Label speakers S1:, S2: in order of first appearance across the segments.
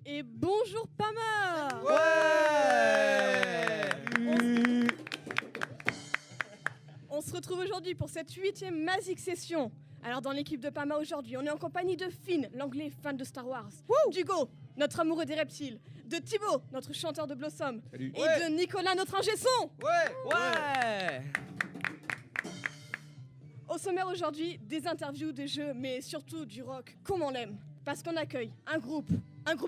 S1: Et bonjour Pama.
S2: Ouais.
S1: On se retrouve aujourd'hui pour cette 8e Magic Session. Alors dans l'équipe de Pama aujourd'hui, on est en compagnie de Finn, l'anglais fan de Star Wars, d'Hugo, notre amoureux des reptiles, de Thibaut, notre chanteur de Blossom,
S2: Salut.
S1: et de Nicolas, notre ingé son.
S2: Ouais.
S1: Au sommaire aujourd'hui, des interviews, des jeux, mais surtout du rock comme on l'aime. Parce qu'on accueille un groupe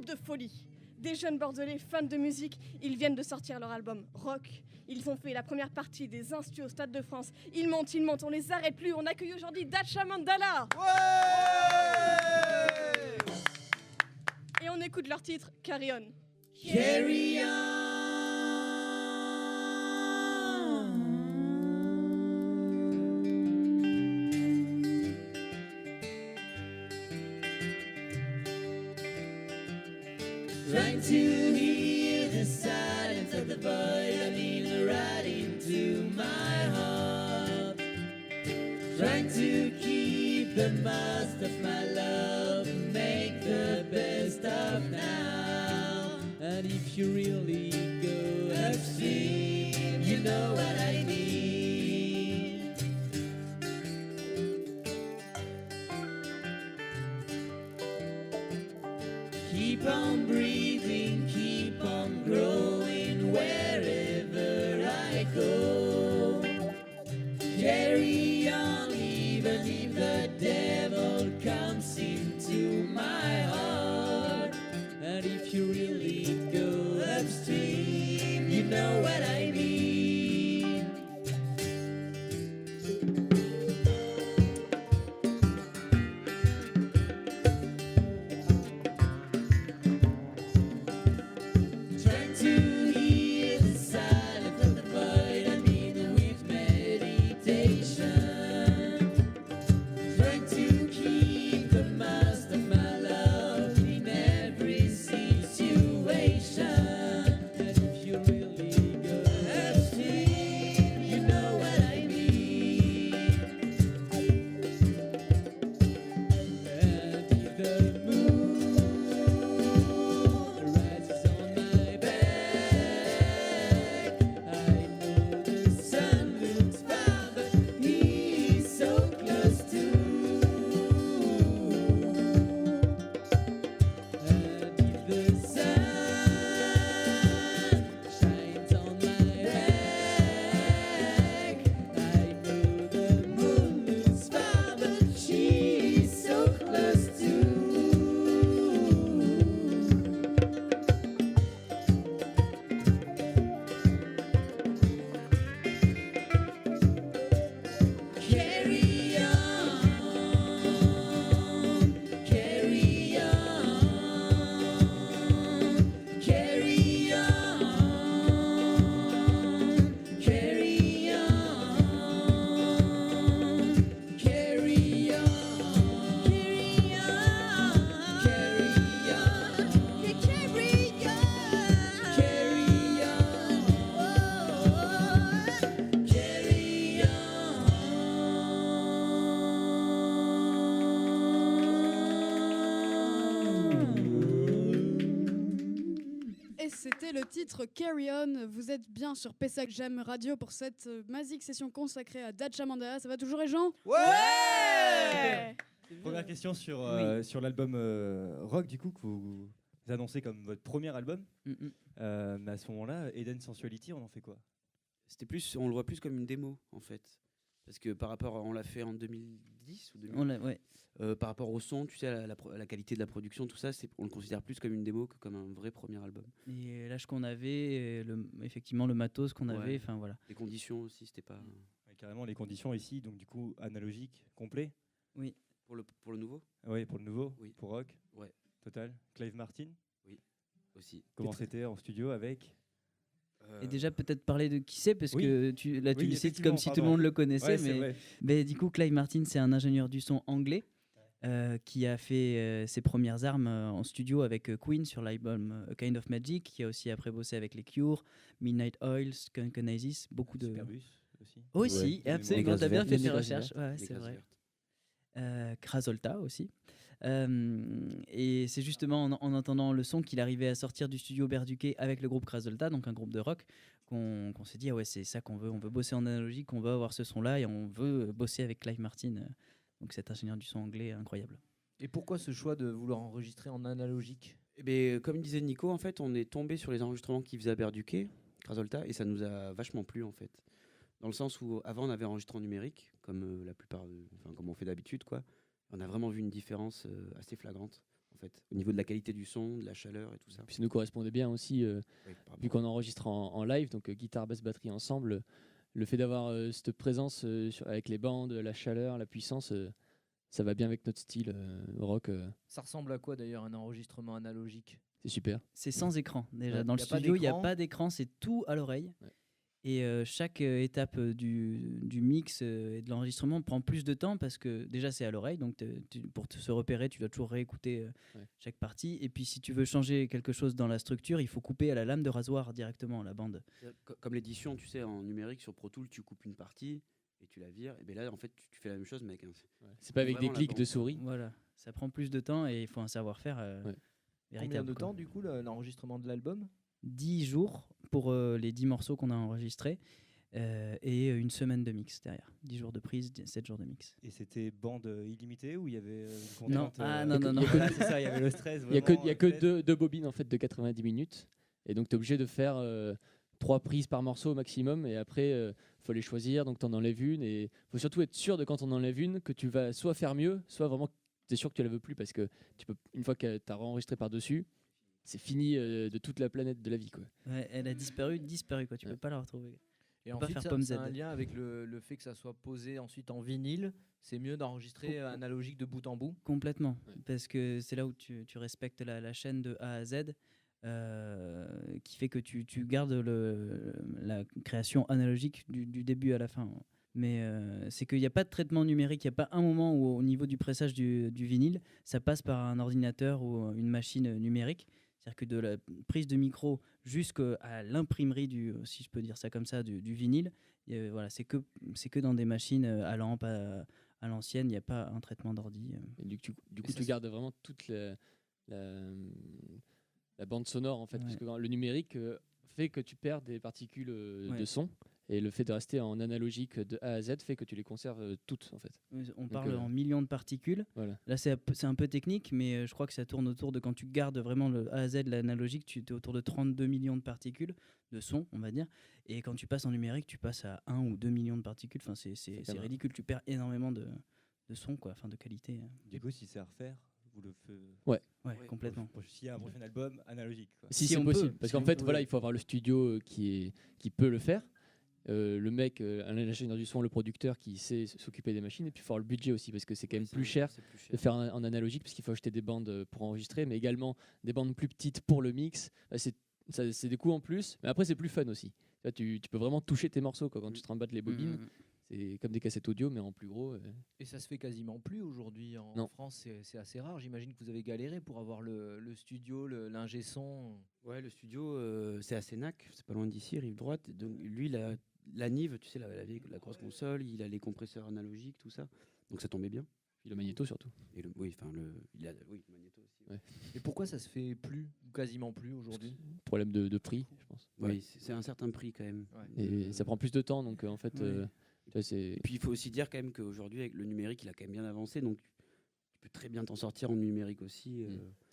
S1: de folie. Des jeunes bordelais fans de musique, ils viennent de sortir leur album Rock. Ils ont fait la première partie des Instus au Stade de France. Ils montent, on les arrête plus. On accueille aujourd'hui Dacha Mandala. Et on écoute leur titre, Carry On.
S3: Carry on. Trying to hear the silence of the void, I mean right into my heart. Trying to keep the most of my love, make the best of now. And if you really go upstream, you know what I mean. Keep on breathing, keep on growing wherever I go. Carry on, even if the devil comes into my heart. And if you really go upstream, you know what I mean. Trying to hear the silence of the void, I mean with meditation. Trying to keep the most of my love in every situation. And if you really go upstream, you know what I mean. And if the moon rises on my back, I know the sun looks far, but he's so close too. And if the sun shines on my back, I know the moon looks far, but she's so close too. Carry on, carry on, carry on, carry on, carry on,
S1: Et c'était le titre Carry On. Vous êtes bien sur Pessac Jam Radio pour cette Magic Session consacrée à Dacha Mandala. Ça va toujours les gens?
S2: Ouais.
S4: Première question sur, sur l'album Rock, du coup, que vous annoncez comme votre premier album. Mais à ce moment-là, Eden Sensuality, on en fait quoi?
S5: C'était plus, on le voit plus comme une démo en fait, parce que par rapport, on l'a fait en 2010 ou 2000, par rapport au son, tu sais, à la qualité de la production, tout ça, on le considère plus comme une démo que comme un vrai premier album.
S3: Et l'âge qu'on avait, effectivement le matos qu'on avait, enfin voilà.
S5: Les conditions aussi, c'était pas.
S4: Ouais, carrément, les conditions ici, donc du coup, analogique, complet.
S3: Oui.
S5: Pour le nouveau.
S4: Oui, pour le nouveau,
S5: Oui.
S4: pour Rock.
S5: Ouais.
S4: Total. Clive Martin.
S5: Aussi.
S4: Comment c'était en studio avec
S3: Et déjà peut-être parler de qui c'est, parce
S4: Oui.
S3: que tu le cites
S4: effectivement,
S3: comme si tout
S4: pardon.
S3: le monde le connaissait,
S4: Ouais, c'est vrai.
S3: mais du coup Clive Martin c'est un ingénieur du son anglais qui a fait ses premières armes en studio avec Queen sur l'album A Kind of Magic, qui a aussi après bossé avec les Cure, Midnight Oil, Skunk Anansis, beaucoup de...
S4: Superbus aussi.
S3: Aussi,
S5: Ouais.
S3: absolument,
S5: Les
S3: t'as bien
S5: Gaz
S3: fait tes
S5: vertes.
S3: recherches, ouais,
S5: Les
S3: c'est
S5: Gaz
S3: vrai.
S5: vertes.
S3: Krasolta aussi.
S6: Et c'est justement en entendant le son qu'il arrivait à sortir du studio Berduquet avec le groupe Krasolta, donc un groupe de rock, qu'on s'est dit, ah ouais, c'est ça qu'on veut. On veut bosser en analogique, on veut avoir ce son-là et on veut bosser avec Clive Martin, donc cet ingénieur du son anglais incroyable.
S2: Et pourquoi ce choix de vouloir enregistrer en analogique ?
S5: Comme disait Nico, en fait, on est tombé sur les enregistrements qu'il faisait à Berduquet, Krasolta, et ça nous a vachement plu, en fait. Dans le sens où, avant, on avait enregistré en numérique, comme la plupart, comme on fait d'habitude, quoi. On a vraiment vu une différence assez flagrante, en fait, au niveau de la qualité du son, de la chaleur et tout ça.
S7: Puis ça nous correspondait bien aussi,
S5: Oui,
S7: vu qu'on enregistre en live, donc guitare, basse, batterie ensemble. Le fait d'avoir cette présence avec les bandes, la chaleur, la puissance, ça va bien avec notre style rock.
S2: Ça ressemble à quoi d'ailleurs un enregistrement analogique ?
S7: C'est super.
S6: C'est sans écran déjà.
S2: Ouais,
S6: Dans le
S2: y a pas
S6: studio, il n'y a
S2: d'écran.
S6: pas d'écran, c'est tout à l'oreille.
S7: Ouais.
S6: Et chaque étape du mix et de l'enregistrement prend plus de temps parce que déjà c'est à l'oreille, donc pour se repérer, tu dois toujours réécouter chaque partie. Et puis si tu veux changer quelque chose dans la structure, il faut couper à la lame de rasoir directement la bande.
S5: Comme l'édition, tu sais, en numérique, sur Pro Tools, tu coupes une partie et tu la vires. Et bien là, en fait, tu fais la même chose, mais avec un...
S7: C'est pas avec des
S5: Vraiment la
S7: clics de
S5: bande.
S7: souris.
S6: Voilà, ça prend plus de temps et il faut un savoir-faire véritable.
S2: Combien de
S6: quoi.
S2: temps du coup l'enregistrement de l'album ?
S6: 10 jours pour les 10 morceaux qu'on a enregistrés et une semaine de mix derrière. 10 jours de prise, 7 jours de mix.
S4: Et c'était bande illimitée ou il y avait une
S6: Non,
S4: contrainte,
S6: non.
S4: C'est ça, il y avait le stress.
S7: Il y a que
S4: vraiment,
S7: deux bobines en fait de 90 minutes. Et donc tu es obligé de faire 3 prises par morceau au maximum. Et après, il faut les choisir. Donc tu en enlèves une. Et il faut surtout être sûr de quand on enlève une que tu vas soit faire mieux, soit vraiment tu es sûr que tu la veux plus. Parce que une fois que tu as enregistré par-dessus, c'est fini de toute la planète de la vie, quoi.
S6: Ouais, elle a disparu quoi. Tu peux pas la retrouver.
S2: Et
S6: On va
S2: ensuite,
S6: faire
S2: ça
S6: Pomme
S2: a
S6: Z.
S2: un lien avec le fait que ça soit posé ensuite en vinyle. C'est mieux d'enregistrer analogique de bout en bout.
S6: Complètement, parce que c'est là où tu respectes la chaîne de A à Z, qui fait que tu gardes la création analogique du début à la fin. Mais c'est qu'il n'y a pas de traitement numérique, il n'y a pas un moment où au niveau du pressage du vinyle, ça passe par un ordinateur ou une machine numérique. C'est-à-dire que de la prise de micro jusqu'à l'imprimerie, si je peux dire ça comme ça, du vinyle, voilà, c'est que dans des machines à lampe, à l'ancienne, il n'y a pas un traitement d'ordi.
S7: Et du coup, tu gardes vraiment toute la bande sonore, en fait.
S6: Ouais.
S7: Parce que le numérique fait que tu perds des particules de son. Et le fait de rester en analogique de A à Z fait que tu les conserves toutes, en fait.
S6: On
S7: Donc,
S6: parle en millions de particules.
S7: Voilà.
S6: Là, c'est un peu technique, mais je crois que ça tourne autour de, quand tu gardes vraiment le A à Z, l'analogique, tu es autour de 32 millions de particules de son, on va dire. Et quand tu passes en numérique, tu passes à 1 ou 2 millions de particules. Enfin, c'est ridicule. Tu perds énormément de son, quoi, enfin, de qualité.
S4: Du coup, si c'est à refaire, vous le faites.
S6: Ouais, complètement.
S4: S'il y a un prochain album analogique, quoi.
S7: Si,
S6: Si
S7: c'est
S6: on
S7: possible.
S6: peut,
S7: Parce
S6: si
S7: qu'en
S6: on
S7: fait,
S6: peut,
S7: voilà,
S6: ouais.
S7: il faut avoir le studio qui peut le faire. Le mec, l'ingénieur du son, le producteur qui sait s'occuper des machines, et puis il faut avoir le budget aussi, parce que c'est quand même plus cher de faire en analogique, parce qu'il faut acheter des bandes pour enregistrer, mais également des bandes plus petites pour le mix. C'est des coûts en plus, mais après c'est plus fun aussi. Tu peux vraiment toucher tes morceaux, quoi, quand tu te rembattes les bobines. C'est comme des cassettes audio, mais en plus gros.
S2: Et ça se fait quasiment plus aujourd'hui en France, c'est assez rare. J'imagine que vous avez galéré pour avoir le studio, l'ingé son.
S5: Ouais, le studio, c'est à Sénac, c'est pas loin d'ici, rive droite. Donc lui, la Nive, tu sais, la grosse console, il a les compresseurs analogiques, tout ça. Donc ça tombait bien.
S7: Puis le magnéto surtout.
S5: Et le magnéto aussi.
S7: Ouais.
S2: Et pourquoi ça se fait plus, ou quasiment plus aujourd'hui ?
S7: Problème de prix, je pense.
S5: Oui, c'est un certain prix quand même.
S2: Ouais.
S7: Et ça prend plus de temps, donc en fait. Tu vois,
S5: Et puis il faut aussi dire quand même qu'aujourd'hui, avec le numérique, il a quand même bien avancé. Donc tu peux très bien t'en sortir en numérique aussi.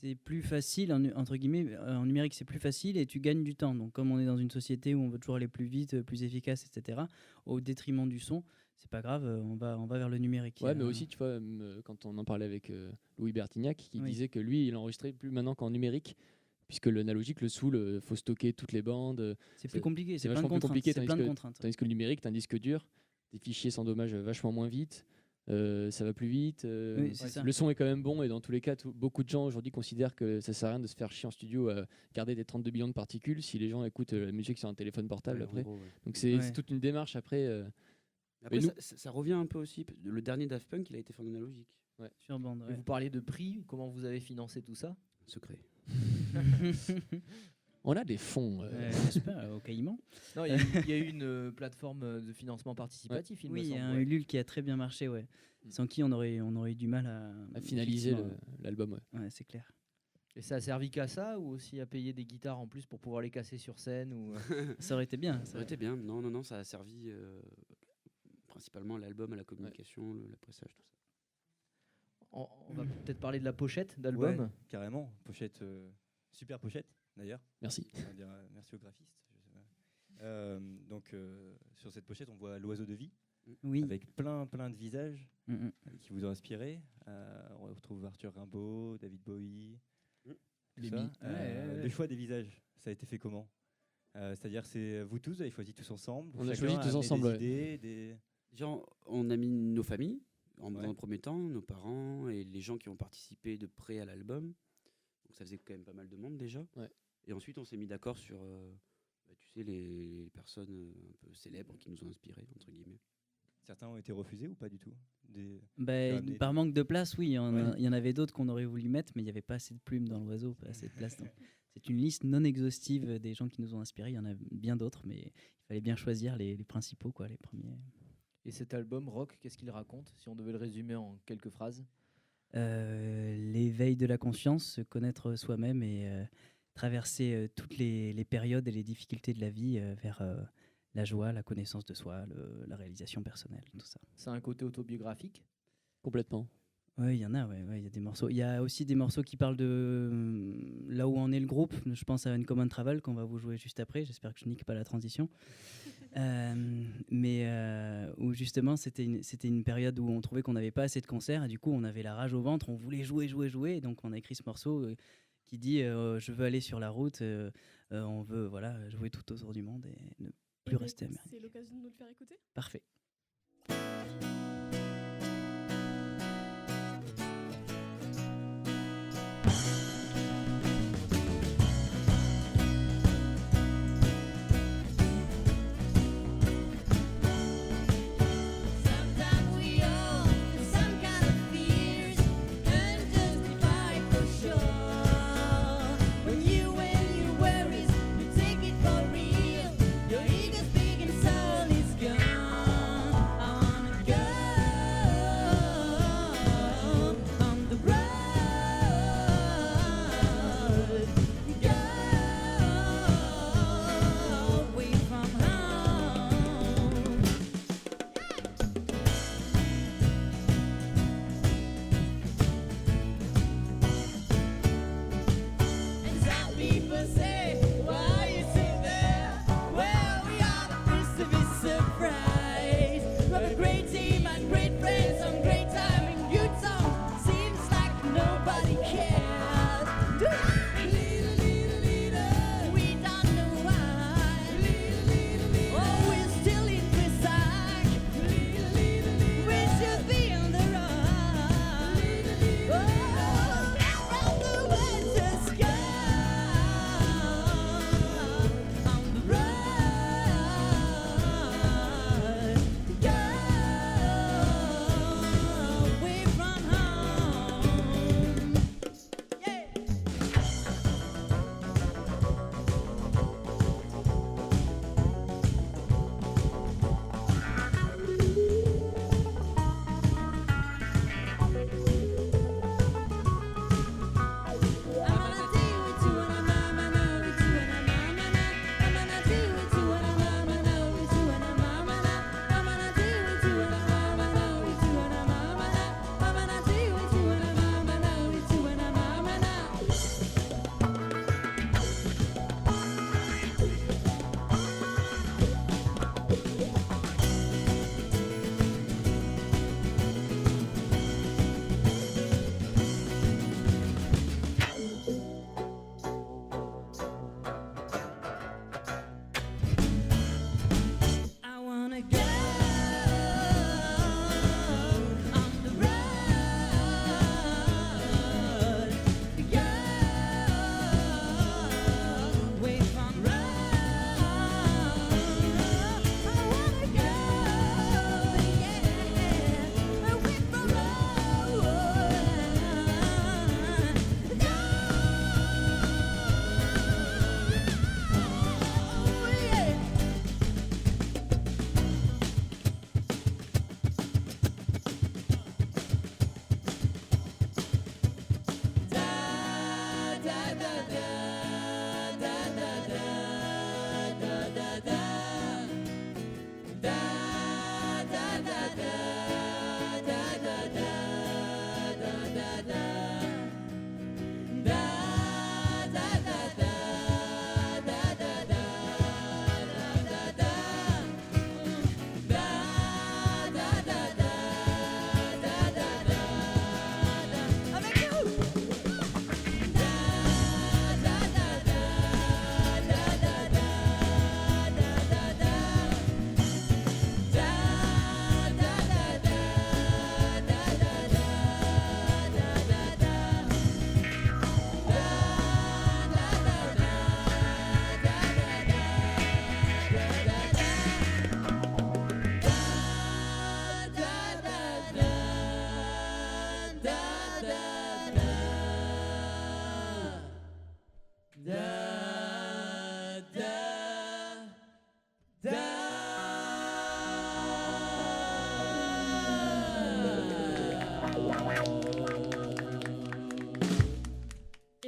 S6: C'est plus facile, entre guillemets, en numérique c'est plus facile et tu gagnes du temps. Donc comme on est dans une société où on veut toujours aller plus vite, plus efficace, etc., au détriment du son, c'est pas grave, on va vers le numérique.
S7: Ouais, mais aussi, tu vois, quand on en parlait avec Louis Bertignac, qui disait que lui, il enregistrait plus maintenant qu'en numérique, puisque l'analogique, le soul, faut stocker toutes les bandes.
S6: C'est plus compliqué, c'est
S7: vachement plus compliqué,
S6: plein de contraintes.
S7: Tandis que le numérique, t'as un disque dur, des fichiers s'endommagent vachement moins vite. Ça va plus vite. Le son est quand même bon, et dans tous les cas, beaucoup de gens aujourd'hui considèrent que ça sert à rien de se faire chier en studio à garder des 32 millions de particules si les gens écoutent la musique sur un téléphone portable après.
S5: Gros,
S7: Donc c'est toute une démarche après.
S5: Après ça revient un peu aussi. Le dernier Daft Punk, il a été fait en analogique.
S7: Ouais.
S6: Sur bande.
S2: Et vous parliez de prix, comment vous avez financé tout ça ?
S5: Secret.
S7: On a des fonds.
S6: J'espère, au Caïman.
S2: Non, il y a eu une plateforme de financement participatif, il me
S6: Oui, il y a
S2: semble.
S6: un Ulule qui a très bien marché, ouais. Sans qui on aurait eu du mal
S7: à finaliser
S6: effectivement,
S7: l'album.
S6: Ouais, c'est clair.
S2: Et ça a servi qu'à ça ou aussi à payer des guitares en plus pour pouvoir les casser sur scène ou...
S6: Ça aurait été bien.
S5: Ça aurait été bien. Non, ça a servi principalement à l'album, à la communication, le pressage, tout ça.
S2: On va peut-être parler de la pochette d'album.
S4: Ouais, carrément. Pochette, super pochette d'ailleurs.
S7: Merci.
S4: On va dire, merci au graphiste. Donc sur cette pochette, on voit l'oiseau de vie.
S6: Oui.
S4: Avec plein de visages qui vous ont inspiré. On retrouve Arthur Rimbaud, David Bowie. Tout ça. Le choix des visages, ça a été fait comment? C'est-à-dire, c'est vous tous, vous avez choisi tous ensemble?
S7: On a choisi tous ensemble.
S5: Déjà, on a mis nos familles, dans un premier temps, nos parents et les gens qui ont participé de près à l'album. Donc ça faisait quand même pas mal de monde déjà.
S7: Ouais.
S5: Et ensuite, on s'est mis d'accord sur tu sais, les personnes un peu célèbres qui nous ont inspirés, entre guillemets.
S4: Certains ont été refusés ou pas du tout?
S6: Par manque de place, oui. Il y en avait d'autres qu'on aurait voulu mettre, mais il n'y avait pas assez de plumes dans l'oiseau, pas assez de place. C'est une liste non exhaustive des gens qui nous ont inspirés. Il y en a bien d'autres, mais il fallait bien choisir les principaux, quoi, les premiers.
S2: Et cet album, Rock, qu'est-ce qu'il raconte, si on devait le résumer en quelques phrases?
S6: L'éveil de la conscience, se connaître soi-même et traverser toutes les périodes et les difficultés de la vie vers la joie, la connaissance de soi, la réalisation personnelle, tout ça.
S2: C'est un côté autobiographique?
S7: Complètement.
S6: Oui, il y en a, il y a des morceaux. Il y a aussi des morceaux qui parlent de là où en est le groupe. Je pense à Uncommon Travel qu'on va vous jouer juste après. J'espère que je nique pas la transition. Mais où justement, c'était une période où on trouvait qu'on n'avait pas assez de concerts. Et du coup, on avait la rage au ventre. On voulait jouer. Et donc, on a écrit ce morceau qui dit je veux aller sur la route. On veut jouer tout autour du monde et ne plus rester américain.
S1: C'est l'occasion de nous le faire écouter.
S6: Parfait.
S3: Your ego's big and soul is gone. I wanna go.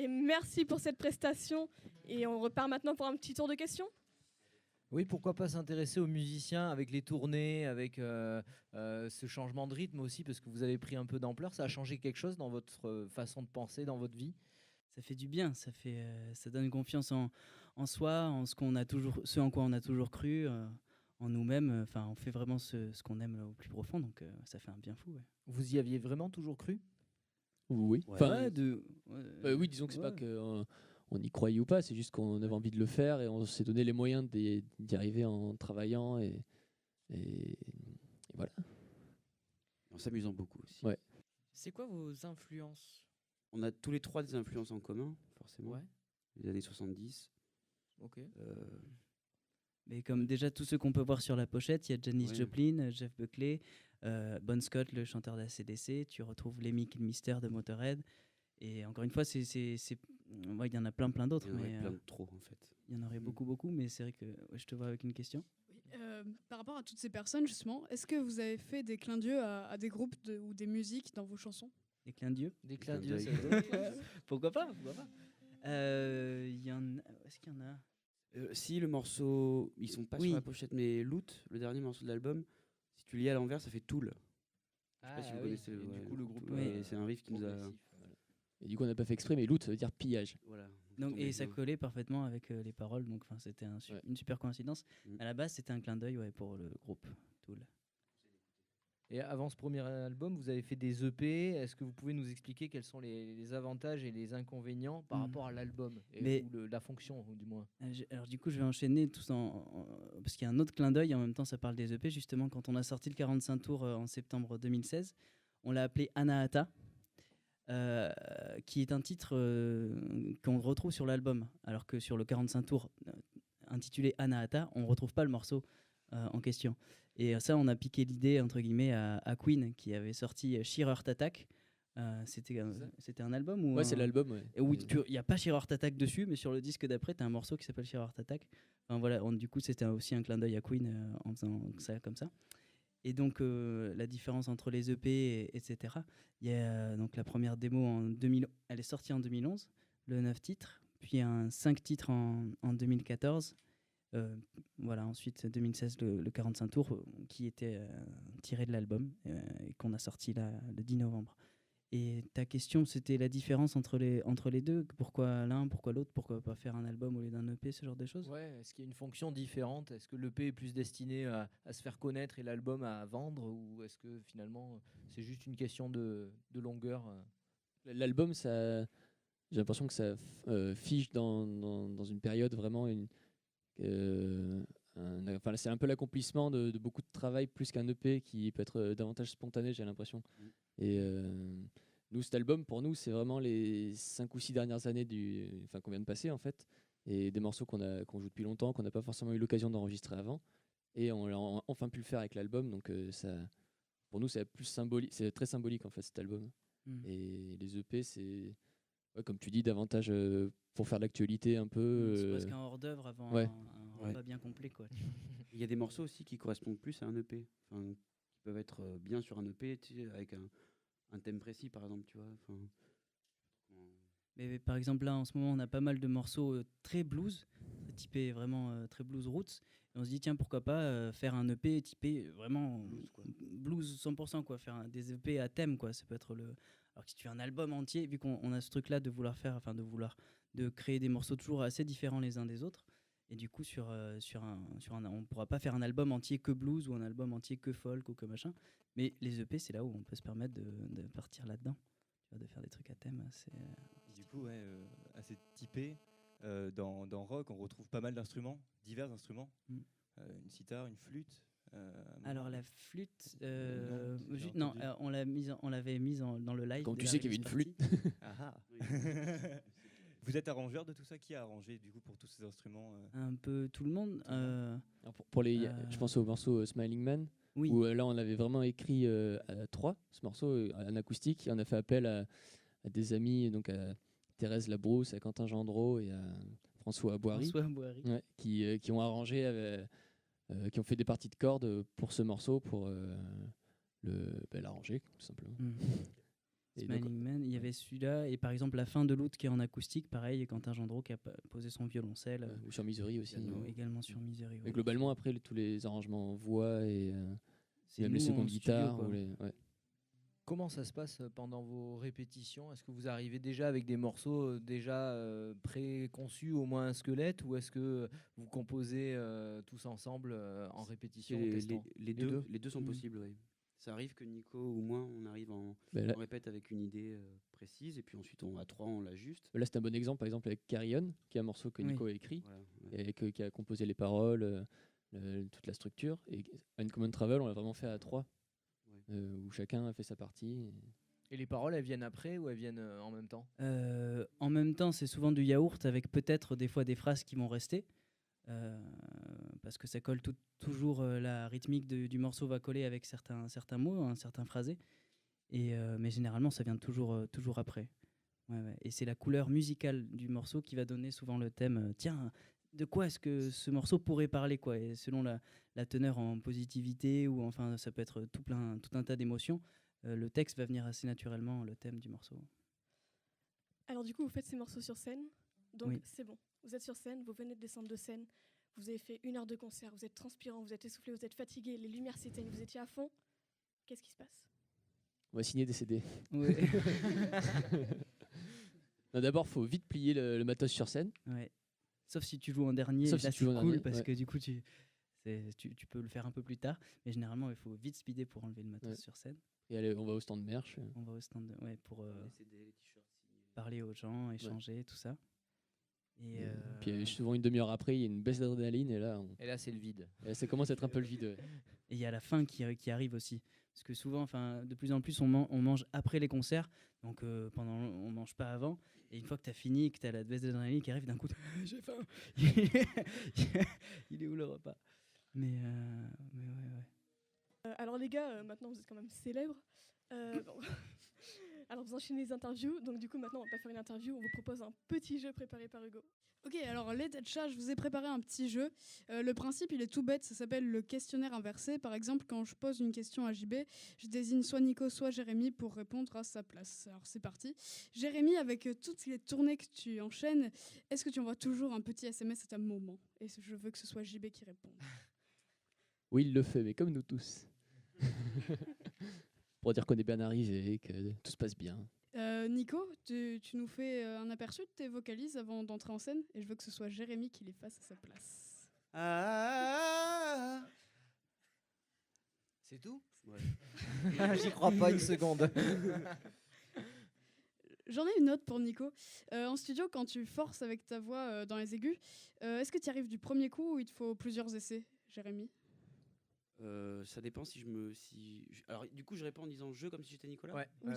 S1: Merci pour cette prestation et on repart maintenant pour un petit tour de questions.
S2: Oui, pourquoi pas s'intéresser aux musiciens avec les tournées, avec ce changement de rythme aussi, parce que vous avez pris un peu d'ampleur. Ça a changé quelque chose dans votre façon de penser, dans votre vie?
S6: Ça fait du bien, ça donne confiance en soi, en ce en quoi on a toujours cru, en nous-mêmes. Enfin, on fait vraiment ce qu'on aime au plus profond, donc ça fait un bien fou. Ouais.
S2: Vous y aviez vraiment toujours cru?
S7: Oui.
S6: Ouais.
S7: Enfin, oui, disons que c'est pas qu'on y croyait ou pas, c'est juste qu'on avait envie de le faire et on s'est donné les moyens d'y arriver en travaillant et voilà.
S5: En s'amusant beaucoup aussi.
S7: Ouais.
S8: C'est quoi vos influences?
S5: On a tous les trois des influences en commun, forcément.
S8: Ouais.
S5: Les années 70.
S8: Ok.
S6: Mais comme déjà tous ceux qu'on peut voir sur la pochette, il y a Janis Joplin, Jeff Buckley, Bon Scott, le chanteur de AC/DC, tu retrouves Lemmy Kilmister de Motorhead. Et encore une fois, il y en a plein d'autres.
S5: Il y en aurait plein de trop, en fait.
S6: Il y en aurait beaucoup, mais c'est vrai que je te vois avec une question.
S9: Oui, par rapport à toutes ces personnes, justement, est-ce que vous avez fait des clins d'yeux à des groupes ou des musiques dans vos chansons?
S6: Des clins d'yeux?
S2: Des clins d'yeux,
S6: pourquoi pas est-ce qu'il y en a?
S5: Si, le morceau, ils sont pas sur la pochette, mais Loot, le dernier morceau de l'album, si tu lis à l'envers, ça fait Tool. Je sais pas si vous connaissez
S2: du coup, le groupe.
S5: C'est un riff qui nous a.
S7: Et du coup, on n'a pas fait exprès, mais loot, ça veut dire pillage.
S5: Voilà.
S6: Donc, et ça collait parfaitement avec les paroles, donc c'était une super coïncidence. À la base, c'était un clin d'œil pour le groupe Tool.
S2: Et avant ce premier album, vous avez fait des EP. Est-ce que vous pouvez nous expliquer quels sont les avantages et les inconvénients par rapport à l'album ou la fonction, du moins?
S6: Alors du coup, je vais enchaîner tous parce qu'il y a un autre clin d'œil. En même temps, ça parle des EP. Justement, quand on a sorti le 45 tours en septembre 2016, on l'a appelé Anahata, qui est un titre qu'on retrouve sur l'album, alors que sur le 45 tours intitulé Anahata, on ne retrouve pas le morceau en question. Et ça, on a piqué l'idée, entre guillemets, à Queen, qui avait sorti Sheer Heart Attack. C'était un album où...
S7: Ouais, c'est l'album, ouais.
S6: Il n'y a pas Sheer Heart Attack dessus, mais sur le disque d'après, tu as un morceau qui s'appelle Sheer Heart Attack. Enfin, voilà, du coup, c'était aussi un clin d'œil à Queen en faisant ça comme ça. Et donc, la différence entre les EP, etc. Il y a donc la première démo elle est sortie en 2011, le 9 titres, puis 5 titres en 2014. Voilà, ensuite 2016 le 45 tours qui était tiré de l'album et qu'on a sorti le 10 novembre. Et ta question, c'était la différence entre les deux. Pourquoi l'un, pourquoi l'autre? Pourquoi pas faire un album au lieu d'un EP, ce genre de choses?
S2: Ouais, est-ce qu'il y a une fonction différente? Est-ce que l'EP est plus destiné à se faire connaître et l'album à vendre? Ou est-ce que finalement c'est juste une question de longueur?
S7: L'album, j'ai l'impression que ça fige dans une période vraiment c'est un peu l'accomplissement de beaucoup de travail plus qu'un EP qui peut être davantage spontané, j'ai l'impression. Et nous, cet album, pour nous, c'est vraiment les 5 ou 6 dernières années qu'on vient de passer, en fait, et des morceaux qu'on joue depuis longtemps, qu'on n'a pas forcément eu l'occasion d'enregistrer avant, et on a enfin pu le faire avec l'album. Donc pour nous, c'est très symbolique, en fait, cet album. Et les EP, c'est... Ouais, comme tu dis, davantage pour faire de l'actualité un peu.
S6: C'est presque un hors-d'œuvre avant un repas bien complet, quoi.
S5: Il y a des morceaux aussi qui correspondent plus à un EP, qui peuvent être bien sur un EP, tu sais, avec un thème précis, par exemple, tu vois.
S6: Mais par exemple, là, en ce moment, on a pas mal de morceaux très blues, typés vraiment très blues roots. Et on se dit, tiens, pourquoi pas faire un EP typé vraiment blues 100%, quoi. Faire des EP à thème, quoi. Ça peut être le... Alors que si tu fais un album entier, vu qu'on a ce truc-là de vouloir faire, enfin de créer des morceaux toujours assez différents les uns des autres. Et du coup, on pourra pas faire un album entier que blues ou un album entier que folk ou que machin. Mais les EP, c'est là où on peut se permettre de partir là-dedans, de faire des trucs à thème.
S4: Du coup, assez typé. Dans rock, on retrouve pas mal d'instruments, divers instruments. Une sitar, une flûte.
S6: Alors la flûte, on l'avait mise dans le live.
S7: Comme tu sais qu'il y avait une flûte.
S4: Vous êtes arrangeur de tout ça? Qui a arrangé du coup pour tous ces instruments?
S6: Un peu tout le monde.
S7: Pour les, je pense au morceau Smiling Man, où là on avait vraiment écrit à 3 ce morceau en acoustique. Et on a fait appel à des amis, donc à Thérèse Labrousse, à Quentin Gendreau et à François Boiry, qui ont arrangé, qui ont fait des parties de cordes pour ce morceau, pour l'arranger tout simplement.
S6: Smiling Man, il y avait celui-là, et par exemple la fin de l'août qui est en acoustique, pareil, et Quentin Gendreau qui a posé son violoncelle.
S7: Ou sur Misery aussi.
S6: Également sur Misery.
S7: Mais globalement, après, tous les arrangements voix et même les secondes guitares.
S2: Comment ça se passe pendant vos répétitions? Est-ce que vous arrivez déjà avec des morceaux déjà préconçus, au moins un squelette, ou est-ce que vous composez tous ensemble en répétition?
S5: Les deux sont possibles, oui. Ça arrive que Nico ou moi, on arrive on répète avec une idée précise, et puis ensuite à 3 on l'ajuste.
S7: Là, c'est un bon exemple, par exemple avec Carrion, qui est un morceau que Nico a écrit, et qui a composé les paroles, toute la structure. Et Uncommon Travel, on l'a vraiment fait à 3, où chacun a fait sa partie.
S2: Et les paroles, elles viennent après ou elles viennent en même temps?
S6: En même temps, c'est souvent du yaourt, avec peut-être des fois des phrases qui vont rester. Parce que ça colle toujours, la rythmique du morceau va coller avec certains mots, un certain phrasé. Mais généralement, ça vient toujours après. Et c'est la couleur musicale du morceau qui va donner souvent le thème. Tiens, de quoi est-ce que ce morceau pourrait parler, quoi? Et selon la teneur en positivité, ou enfin, ça peut être tout un tas d'émotions, le texte va venir assez naturellement, le thème du morceau.
S1: Alors du coup, vous faites ces morceaux sur scène, donc c'est bon. Vous êtes sur scène, vous venez de descendre de scène, vous avez fait 1 heure de concert, vous êtes transpirant, vous êtes essoufflé, vous êtes fatigué, les lumières s'éteignent, vous étiez à fond. Qu'est-ce qui se passe?
S7: On va signer des CD. D'abord, il faut vite plier le matos sur scène.
S6: Sauf si tu joues en dernier, là c'est cool, parce que du coup tu peux le faire un peu plus tard. Mais généralement, il faut vite speeder pour enlever le matos sur scène.
S7: Et allez, on va au stand merch.
S6: On va au stand pour parler aux gens, échanger, tout ça. Et
S7: puis souvent 1 demi-heure après, il y a une baisse d'adrénaline, et là
S2: c'est le vide.
S7: Et là, ça commence à être un peu le vide.
S6: Et il y a la fin qui arrive aussi, parce que souvent, de plus en plus, on mange après les concerts, donc on mange pas avant. Et une fois que tu as fini, que tu as la baisse d'adrénaline qui arrive, d'un coup, j'ai faim. Il est où le repas? Mais ouais.
S1: Alors les gars, maintenant vous êtes quand même célèbres. Alors vous enchaînez les interviews, donc du coup maintenant on va pas faire une interview, on vous propose un petit jeu préparé par Hugo.
S9: Ok, alors les têtes chats, je vous ai préparé un petit jeu. Le principe, il est tout bête, ça s'appelle le questionnaire inversé. Par exemple, quand je pose une question à JB, je désigne soit Nico, soit Jérémy pour répondre à sa place. Alors c'est parti. Jérémy, avec toutes les tournées que tu enchaînes, est-ce que tu envoies toujours un petit SMS à ta maman? Et je veux que ce soit JB qui réponde.
S7: Oui, il le fait, mais comme nous tous. Pour dire qu'on est bien arrivé et que tout se passe bien.
S9: Nico, tu nous fais un aperçu de tes vocalises avant d'entrer en scène, et je veux que ce soit Jérémy qui les fasse à sa place.
S2: C'est tout?
S6: J'y crois pas une seconde.
S9: J'en ai une autre pour Nico. En studio, quand tu forces avec ta voix dans les aigus, est-ce que tu y arrives du premier coup ou il te faut plusieurs essais, Jérémy?
S5: Ça dépend alors du coup je réponds en disant je comme si j'étais Nicolas.
S2: Oui.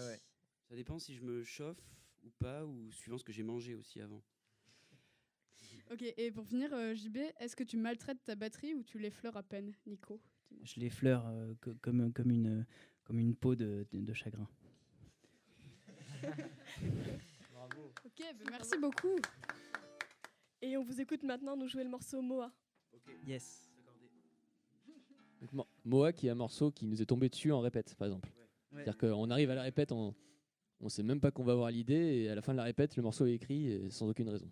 S5: Ça dépend si je me chauffe ou pas, ou suivant ce que j'ai mangé aussi avant.
S9: Ok, et pour finir, JB, est-ce que tu maltraites ta batterie ou tu l'effleures à peine, Nico?
S6: Je l'effleure comme une peau de chagrin.
S9: Bravo. Ok, merci beaucoup.
S1: Et on vous écoute maintenant nous jouer le morceau Moa.
S5: Okay.
S6: Yes.
S7: Donc, Moa, qui est un morceau qui nous est tombé dessus en répète, par exemple. C'est-à-dire qu'on arrive à la répète, on On sait même pas qu'on va avoir l'idée et à la fin de la répète, le morceau est écrit et sans aucune raison.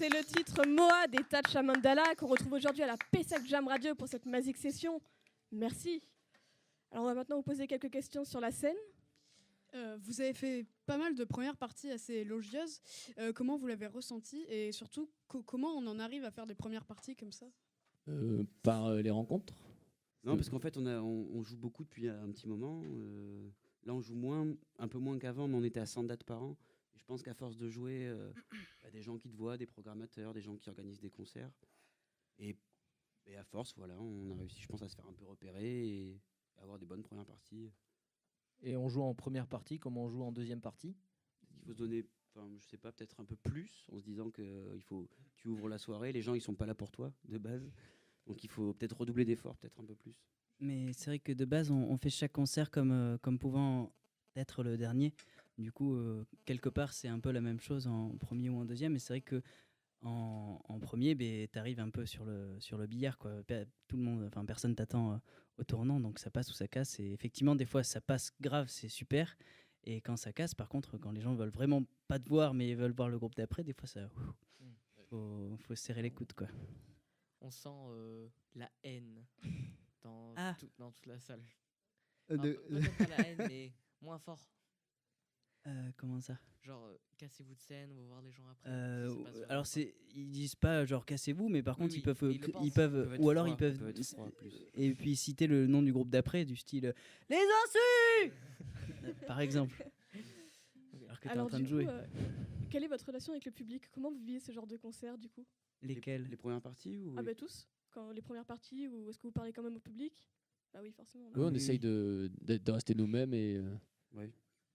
S1: C'est le titre Moa des Tacha Mandala qu'on retrouve aujourd'hui à la Pessac Jam Radio pour cette Magic Session. Merci. Alors on va maintenant vous poser quelques questions sur la scène.
S9: Vous avez fait pas mal de premières parties assez élogieuses. Comment vous l'avez ressenti et surtout comment on en arrive à faire des premières parties comme ça?
S7: Par les rencontres.
S5: Non, parce qu'en fait, on joue beaucoup depuis un petit moment. Là, on joue un peu moins qu'avant, mais on était à 100 dates par an. Et je pense qu'à force de jouer, des gens qui te voient, des programmateurs, des gens qui organisent des concerts. Et à force, voilà, on a réussi, je pense, à se faire un peu repérer et avoir des bonnes premières parties.
S2: Et on joue en première partie comme on joue en deuxième partie?
S5: Il faut se donner, je sais pas, peut-être un peu plus, en se disant que tu ouvres la soirée, les gens ils sont pas là pour toi de base, donc il faut peut-être redoubler d'efforts, peut-être un peu plus.
S6: Mais c'est vrai que de base, on fait chaque concert comme pouvant être le dernier. Du coup, quelque part, c'est un peu la même chose en premier ou en deuxième. Mais c'est vrai que en premier, tu arrives un peu sur le billard, quoi. Tout le monde, personne t'attend au tournant, donc ça passe ou ça casse. Et effectivement, des fois, ça passe grave, c'est super. Et quand ça casse, par contre, quand les gens veulent vraiment pas te voir, mais veulent voir le groupe d'après, des fois, ça, faut serrer les coudes, quoi.
S8: On sent la haine dans toute la salle.
S6: De-
S8: Pas la haine, mais moins fort.
S6: Comment ça?
S8: Genre, cassez-vous de scène, on va voir les gens après. C'est pas vraiment
S6: Alors
S8: ça.
S6: ils disent pas genre cassez-vous, mais par contre
S8: Oui,
S6: ils peuvent,
S8: ils le pensent.
S6: ils peuvent,
S5: Ils peuvent être
S6: ou alors
S5: froids,
S6: ils peuvent,
S5: ils peuvent être froids, plus.
S6: et puis citer le nom du groupe d'après, du style les insus, par exemple. Alors que t'es en train de jouer.
S1: Quelle est votre relation avec le public? Comment vous vivez ce genre de concert du coup?
S6: Lesquels?
S5: Les premières parties ou
S1: Ah bah tous. Quand les premières parties, ou est-ce que vous parlez quand même au public? Bah oui, forcément.
S7: Oui, on essaye de rester nous-mêmes et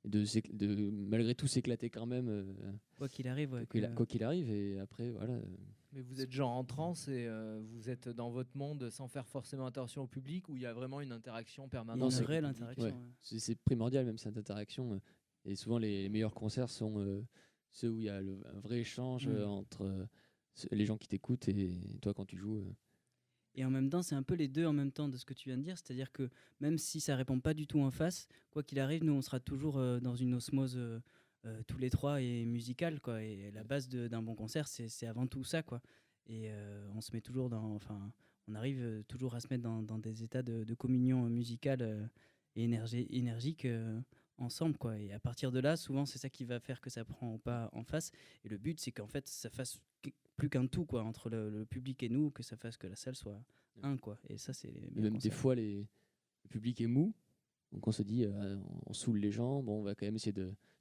S7: de malgré tout s'éclater quand même.
S6: Quoi qu'il arrive, ouais,
S7: quoi qu'il arrive, et après, voilà.
S2: Mais vous êtes genre en transe et vous êtes dans votre monde sans faire forcément attention au public, où il y a vraiment une interaction permanente?
S6: une
S2: avec
S6: réelle
S2: le public?
S6: interaction.
S7: Ouais.
S6: Ouais.
S7: C'est primordial même cette interaction. Et souvent les meilleurs concerts sont ceux où il y a un vrai échange entre les gens qui t'écoutent et toi quand tu joues.
S6: Et en même temps, c'est un peu les deux en même temps de ce que tu viens de dire, c'est-à-dire que même si ça répond pas du tout en face, quoi qu'il arrive, nous on sera toujours dans une osmose tous les trois et musicale, quoi. Et la base d'un bon concert, c'est avant tout ça, quoi. Et on se met toujours on arrive toujours à se mettre dans des états de communion musicale et énergique ensemble, quoi. Et à partir de là, souvent c'est ça qui va faire que ça prend ou pas en face. Et le but, c'est qu'en fait, ça fasse plus qu'un tout, quoi, entre le public et nous, que ça fasse que la salle soit un, quoi. Et ça, c'est les meilleurs
S7: Même des
S6: concerts.
S7: fois, le public est mou. Donc on se dit, on saoule les gens, bon, on va quand même essayer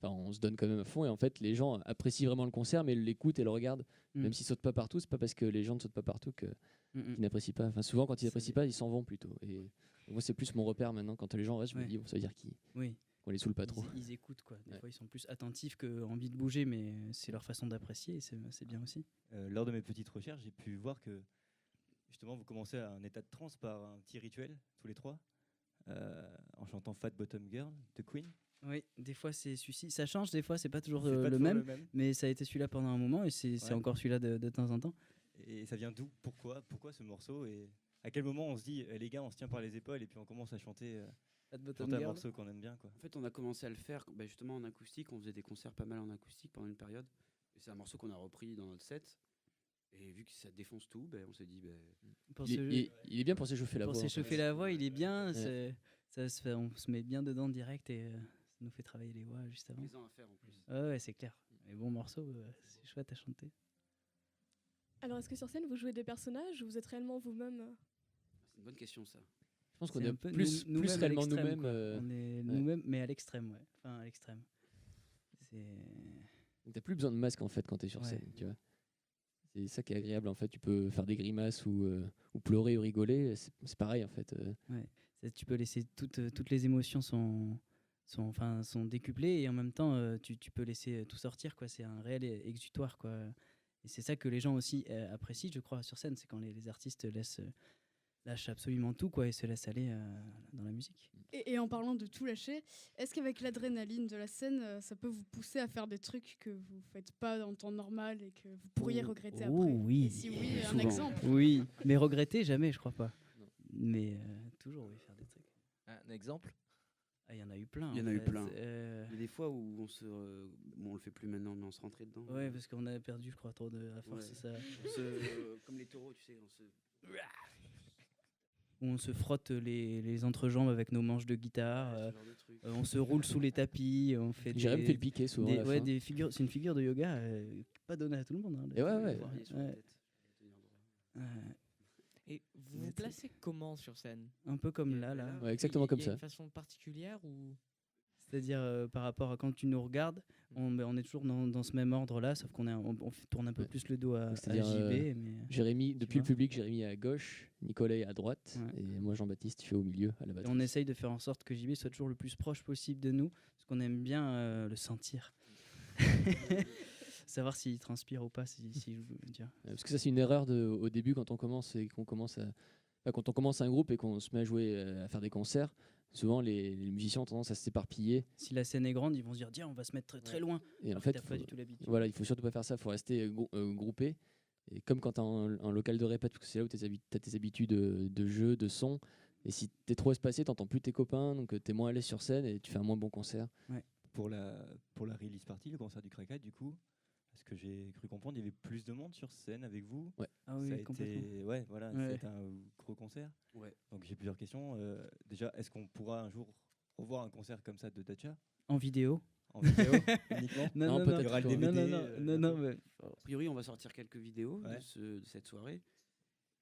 S7: on se donne quand même à fond. Et en fait, les gens apprécient vraiment le concert, mais l'écoutent et le regardent. Même s'ils sautent pas partout, c'est pas parce que les gens ne sautent pas partout qu'ils n'apprécient pas. Enfin, souvent, quand ils n'apprécient pas, ils s'en vont plutôt. Et moi, c'est plus mon repère maintenant. Quand les gens restent, je me dis, bon, ça veut dire qu'on les saoule pas trop.
S6: Ils écoutent, quoi. Des fois, ils sont plus attentifs qu'envie de bouger, mais c'est leur façon d'apprécier et c'est bien aussi.
S4: Lors de mes petites recherches, j'ai pu voir que justement vous commencez à un état de transe par un petit rituel, tous les trois, en chantant Fat Bottom Girl de Queen.
S6: Oui, des fois c'est celui-ci. Ça change, des fois c'est pas toujours
S4: C'est pas
S6: le
S4: toujours
S6: même,
S4: le même.
S6: mais ça a été celui-là pendant un moment et c'est encore celui-là de temps en temps.
S4: Et ça vient d'où? Pourquoi ce morceau? Et à quel moment on se dit, les gars, on se tient par les épaules et puis on commence à chanter un morceau qu'on aime bien, quoi.
S5: En fait, on a commencé à le faire justement en acoustique. On faisait des concerts pas mal en acoustique pendant une période. Et c'est un morceau qu'on a repris dans notre set. Et vu que ça défonce tout, on s'est dit.
S7: Il est bien pour s'échauffer la voix.
S6: Pour s'échauffer la voix, il est bien.
S7: Ouais.
S6: On se met bien dedans direct et ça nous fait travailler les voix juste avant.
S5: Plaisant à faire en plus.
S6: Ouais, c'est clair. Les bons morceaux, c'est chouette à chanter.
S1: Alors, est-ce que sur scène, vous jouez des personnages ou vous êtes réellement vous-même?
S5: C'est une bonne question, ça.
S7: Je pense qu'on
S6: C'est
S7: est
S6: un peu
S7: plus
S6: nous-mêmes
S7: réellement
S6: à l'extrême,
S7: nous-mêmes.
S6: quoi. On est nous-mêmes, mais à l'extrême, ouais. Enfin, à l'extrême.
S7: T'as plus besoin de masque en fait quand t'es sur scène, tu vois. C'est ça qui est agréable en fait. Tu peux faire des grimaces ou pleurer ou rigoler. C'est pareil en fait.
S6: Ouais. Tu peux laisser toutes les émotions sont décuplées et en même temps tu peux laisser tout sortir, quoi. C'est un réel exutoire, quoi. Et c'est ça que les gens aussi apprécient, je crois, sur scène, c'est quand les artistes lâchent absolument tout, quoi, et se laissent aller dans la musique.
S9: Et en parlant de tout lâcher, est-ce qu'avec l'adrénaline de la scène, ça peut vous pousser à faire des trucs que vous faites pas en temps normal et que vous pourriez regretter après?
S6: Oui.
S9: Et si oui, un
S6: Souvent.
S9: exemple.
S6: Oui, mais regretter jamais, je crois pas. Non. Mais toujours, oui, faire des trucs.
S2: Un exemple?
S6: Il y en a eu plein.
S5: Il y en a eu plein. Il
S6: Il
S5: y a des fois où on le fait plus maintenant, mais on se rentrait dedans.
S6: Ouais, parce qu'on a perdu, je crois, trop à force.
S5: Ouais.
S6: Ça.
S5: Comme les taureaux, tu sais, on se.
S6: où on se frotte les entrejambes avec nos manches de guitare, on se roule sous les tapis, on fait
S7: Jérémy fait le piqué souvent. à la fin.
S6: des figures. C'est une figure de yoga pas donnée à tout le monde. Hein,
S7: Et ouais.
S8: Et vous vous placez comment sur scène?
S6: Un peu comme là.
S7: Ouais, exactement comme
S8: Il y a
S7: ça.
S8: une façon particulière ou...
S6: C'est-à-dire par rapport à quand tu nous regardes, on est toujours dans ce même ordre-là, sauf qu'on tourne un peu plus le dos à JB.
S7: Jérémy, depuis le public, Jérémy est à gauche, Nicolas est à droite, et moi Jean-Baptiste, je suis au milieu à la batterie.
S6: On essaye de faire en sorte que JB soit toujours le plus proche possible de nous, parce qu'on aime bien le sentir. Savoir s'il transpire ou pas, si je veux dire.
S7: Parce que ça, c'est une erreur au début quand on commence quand on commence un groupe et qu'on se met à jouer, à faire des concerts. Souvent, les musiciens ont tendance à s'éparpiller.
S6: Si la scène est grande, ils vont se dire tiens, on va se mettre très loin.
S7: Et en fait,
S6: pas du tout l'habitude.
S7: Voilà, il faut surtout pas faire ça. Il faut rester groupé. Et comme quand tu as un local de répète, parce que c'est là où tu as tes habitudes de jeu, de son. Et si tu es trop espacé, tu n'entends plus tes copains, donc tu es moins à l'aise sur scène et tu fais un moins bon concert.
S4: Ouais. Pour la release party, le concert du Krakat, du coup, ce que j'ai cru comprendre, il y avait plus de monde sur scène avec vous.
S7: Ouais.
S6: Ah oui, complètement.
S4: C'était un gros concert. Ouais. Donc j'ai plusieurs questions. Déjà, est-ce qu'on pourra un jour revoir un concert comme ça de Dacha
S6: en vidéo?
S4: En vidéo uniquement?
S6: Non,
S4: peut-être. Il y aura le DVD.
S6: Non, mais...
S5: A priori, on va sortir quelques vidéos de cette soirée.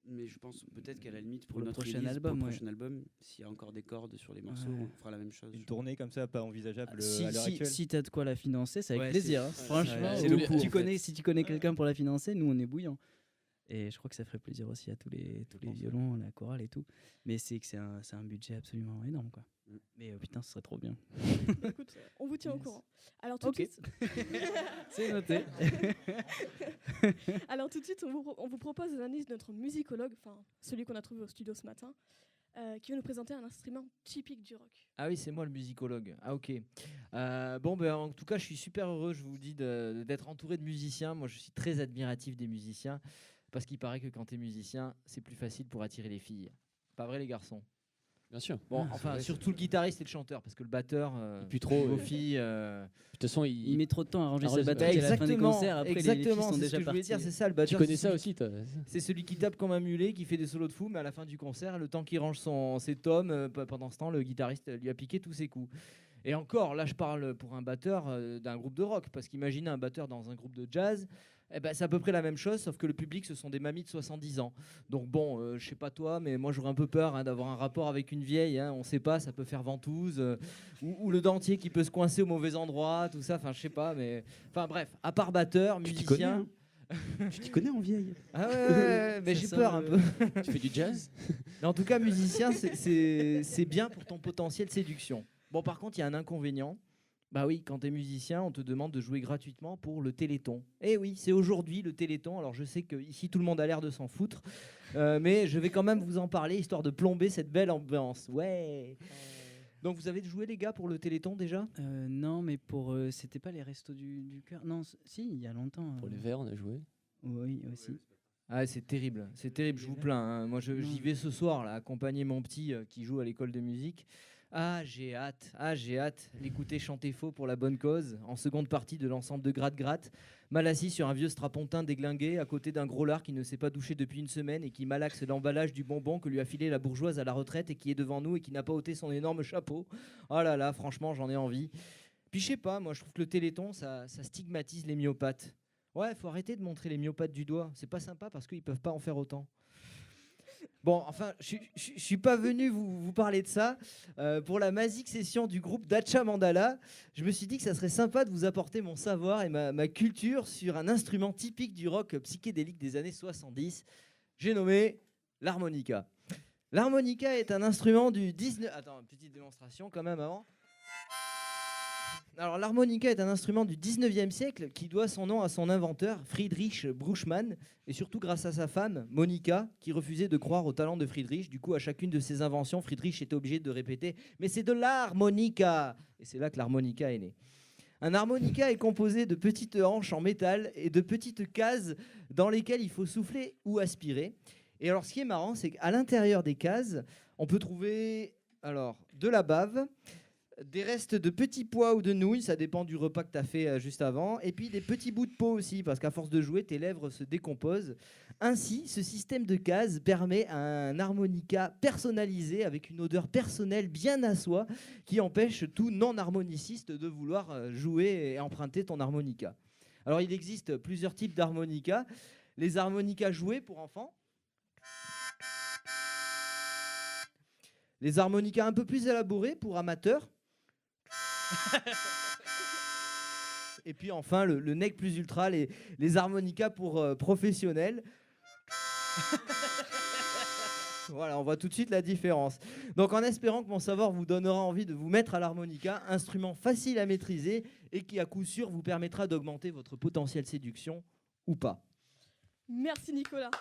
S5: Mais je pense peut-être qu'à la limite, pour notre
S6: prochain
S5: release,
S6: album,
S5: pour le prochain album, s'il y a encore des cordes sur les morceaux, on fera la même chose.
S4: Une tournée comme ça, pas envisageable à l'heure actuelle.
S6: Si tu as de quoi la financer, c'est avec plaisir. Franchement, si tu connais quelqu'un pour la financer, nous on est bouillants. Et je crois que ça ferait plaisir aussi à tous les violons, la chorale et tout. Mais c'est un budget absolument énorme, quoi. Mais putain, ce serait trop bien.
S1: Écoute, on vous tient au courant. Alors tout de suite.
S6: C'est noté.
S1: Alors tout de suite, on vous propose l'analyse de notre musicologue, enfin celui qu'on a trouvé au studio ce matin, qui va nous présenter un instrument typique du rock.
S2: Ah oui, c'est moi le musicologue. Ah ok. En tout cas, je suis super heureux, je vous dis, d'être entouré de musiciens. Moi, je suis très admiratif des musiciens, parce qu'il paraît que quand tu es musicien, c'est plus facile pour attirer les filles. Pas vrai les garçons?
S7: Bien sûr.
S2: Bon, enfin, surtout le guitariste et le chanteur, parce que le batteur,
S7: puis trop
S2: vos filles.
S7: De toute façon, il
S6: met trop de temps à ranger sa batterie à la fin des concerts. Après, les filles sont déjà parties.
S2: C'est ça, le batteur.
S7: Tu connais ça aussi, toi?
S2: C'est celui qui tape comme un mulet, qui fait des solos de fou, mais à la fin du concert, le temps qu'il range ses tomes, pendant ce temps, le guitariste lui a piqué tous ses coups. Et encore, là, je parle pour un batteur d'un groupe de rock, parce qu'imaginez un batteur dans un groupe de jazz. C'est à peu près la même chose, sauf que le public, ce sont des mamies de 70 ans. Donc bon, je sais pas toi, mais moi j'aurais un peu peur d'avoir un rapport avec une vieille. On sait pas, ça peut faire ventouse. Ou le dentier qui peut se coincer au mauvais endroit, tout ça. Enfin, je sais pas, mais... Enfin bref, à part batteur, musicien...
S5: Tu t'y connais en vieille?
S2: Ah ouais, mais j'ai peur un peu.
S7: Tu fais du jazz?
S2: Mais en tout cas, musicien, c'est bien pour ton potentiel séduction. Bon, par contre, il y a un inconvénient. Bah oui, quand tu es musicien, on te demande de jouer gratuitement pour le Téléthon. Eh oui, c'est aujourd'hui le Téléthon. Alors je sais qu'ici, tout le monde a l'air de s'en foutre. Mais je vais quand même vous en parler, histoire de plomber cette belle ambiance. Ouais. Donc vous avez joué, les gars, pour le Téléthon déjà?
S6: Non, mais c'était pas les Restos du Cœur. Non, si, il y a longtemps.
S7: Pour les Verts, on a joué.
S6: Oui, aussi.
S2: Ah, c'est terrible, je vous plains. Hein. Moi, j'y vais ce soir, là, accompagner mon petit qui joue à l'école de musique. Ah, j'ai hâte l'écouter chanter faux pour la bonne cause, en seconde partie de l'ensemble de Gratte-Gratte, mal assis sur un vieux strapontin déglingué, à côté d'un gros lard qui ne s'est pas douché depuis une semaine et qui malaxe l'emballage du bonbon que lui a filé la bourgeoise à la retraite et qui est devant nous et qui n'a pas ôté son énorme chapeau. Oh là là, franchement, j'en ai envie. Puis je sais pas, moi je trouve que le Téléthon, ça stigmatise les myopathes. Ouais, faut arrêter de montrer les myopathes du doigt, c'est pas sympa parce qu'ils peuvent pas en faire autant. Bon, enfin, je suis pas venu vous parler de ça. Pour la Magic Session du groupe Dacha Mandala, je me suis dit que ça serait sympa de vous apporter mon savoir et ma culture sur un instrument typique du rock psychédélique des années 70. J'ai nommé l'harmonica. L'harmonica est un instrument du 19... Attends, une petite démonstration quand même avant. Alors, l'harmonica est un instrument du 19e siècle qui doit son nom à son inventeur, Friedrich Bruchmann, et surtout grâce à sa femme, Monika, qui refusait de croire au talent de Friedrich. Du coup, à chacune de ses inventions, Friedrich était obligé de répéter « Mais c'est de l'harmonica !» Et c'est là que l'harmonica est né. Un harmonica est composé de petites hanches en métal et de petites cases dans lesquelles il faut souffler ou aspirer. Et alors, ce qui est marrant, c'est qu'à l'intérieur des cases, on peut trouver de la bave,
S10: des restes de petits pois ou de nouilles, ça dépend du repas que tu as fait juste avant, et puis des petits bouts de peau aussi, parce qu'à force de jouer, tes lèvres se décomposent. Ainsi, ce système de cases permet un harmonica personnalisé avec une odeur personnelle bien à soi qui empêche tout non-harmoniciste de vouloir jouer et emprunter ton harmonica. Alors, il existe plusieurs types d'harmonica. Les harmonicas joués pour enfants. Les harmonicas un peu plus élaborés pour amateurs. Et puis enfin, le nec plus ultra, les harmonicas pour professionnels. Voilà, on voit tout de suite la différence. Donc en espérant que mon savoir vous donnera envie de vous mettre à l'harmonica, instrument facile à maîtriser et qui à coup sûr vous permettra d'augmenter votre potentiel séduction ou pas.
S1: Merci Nicolas.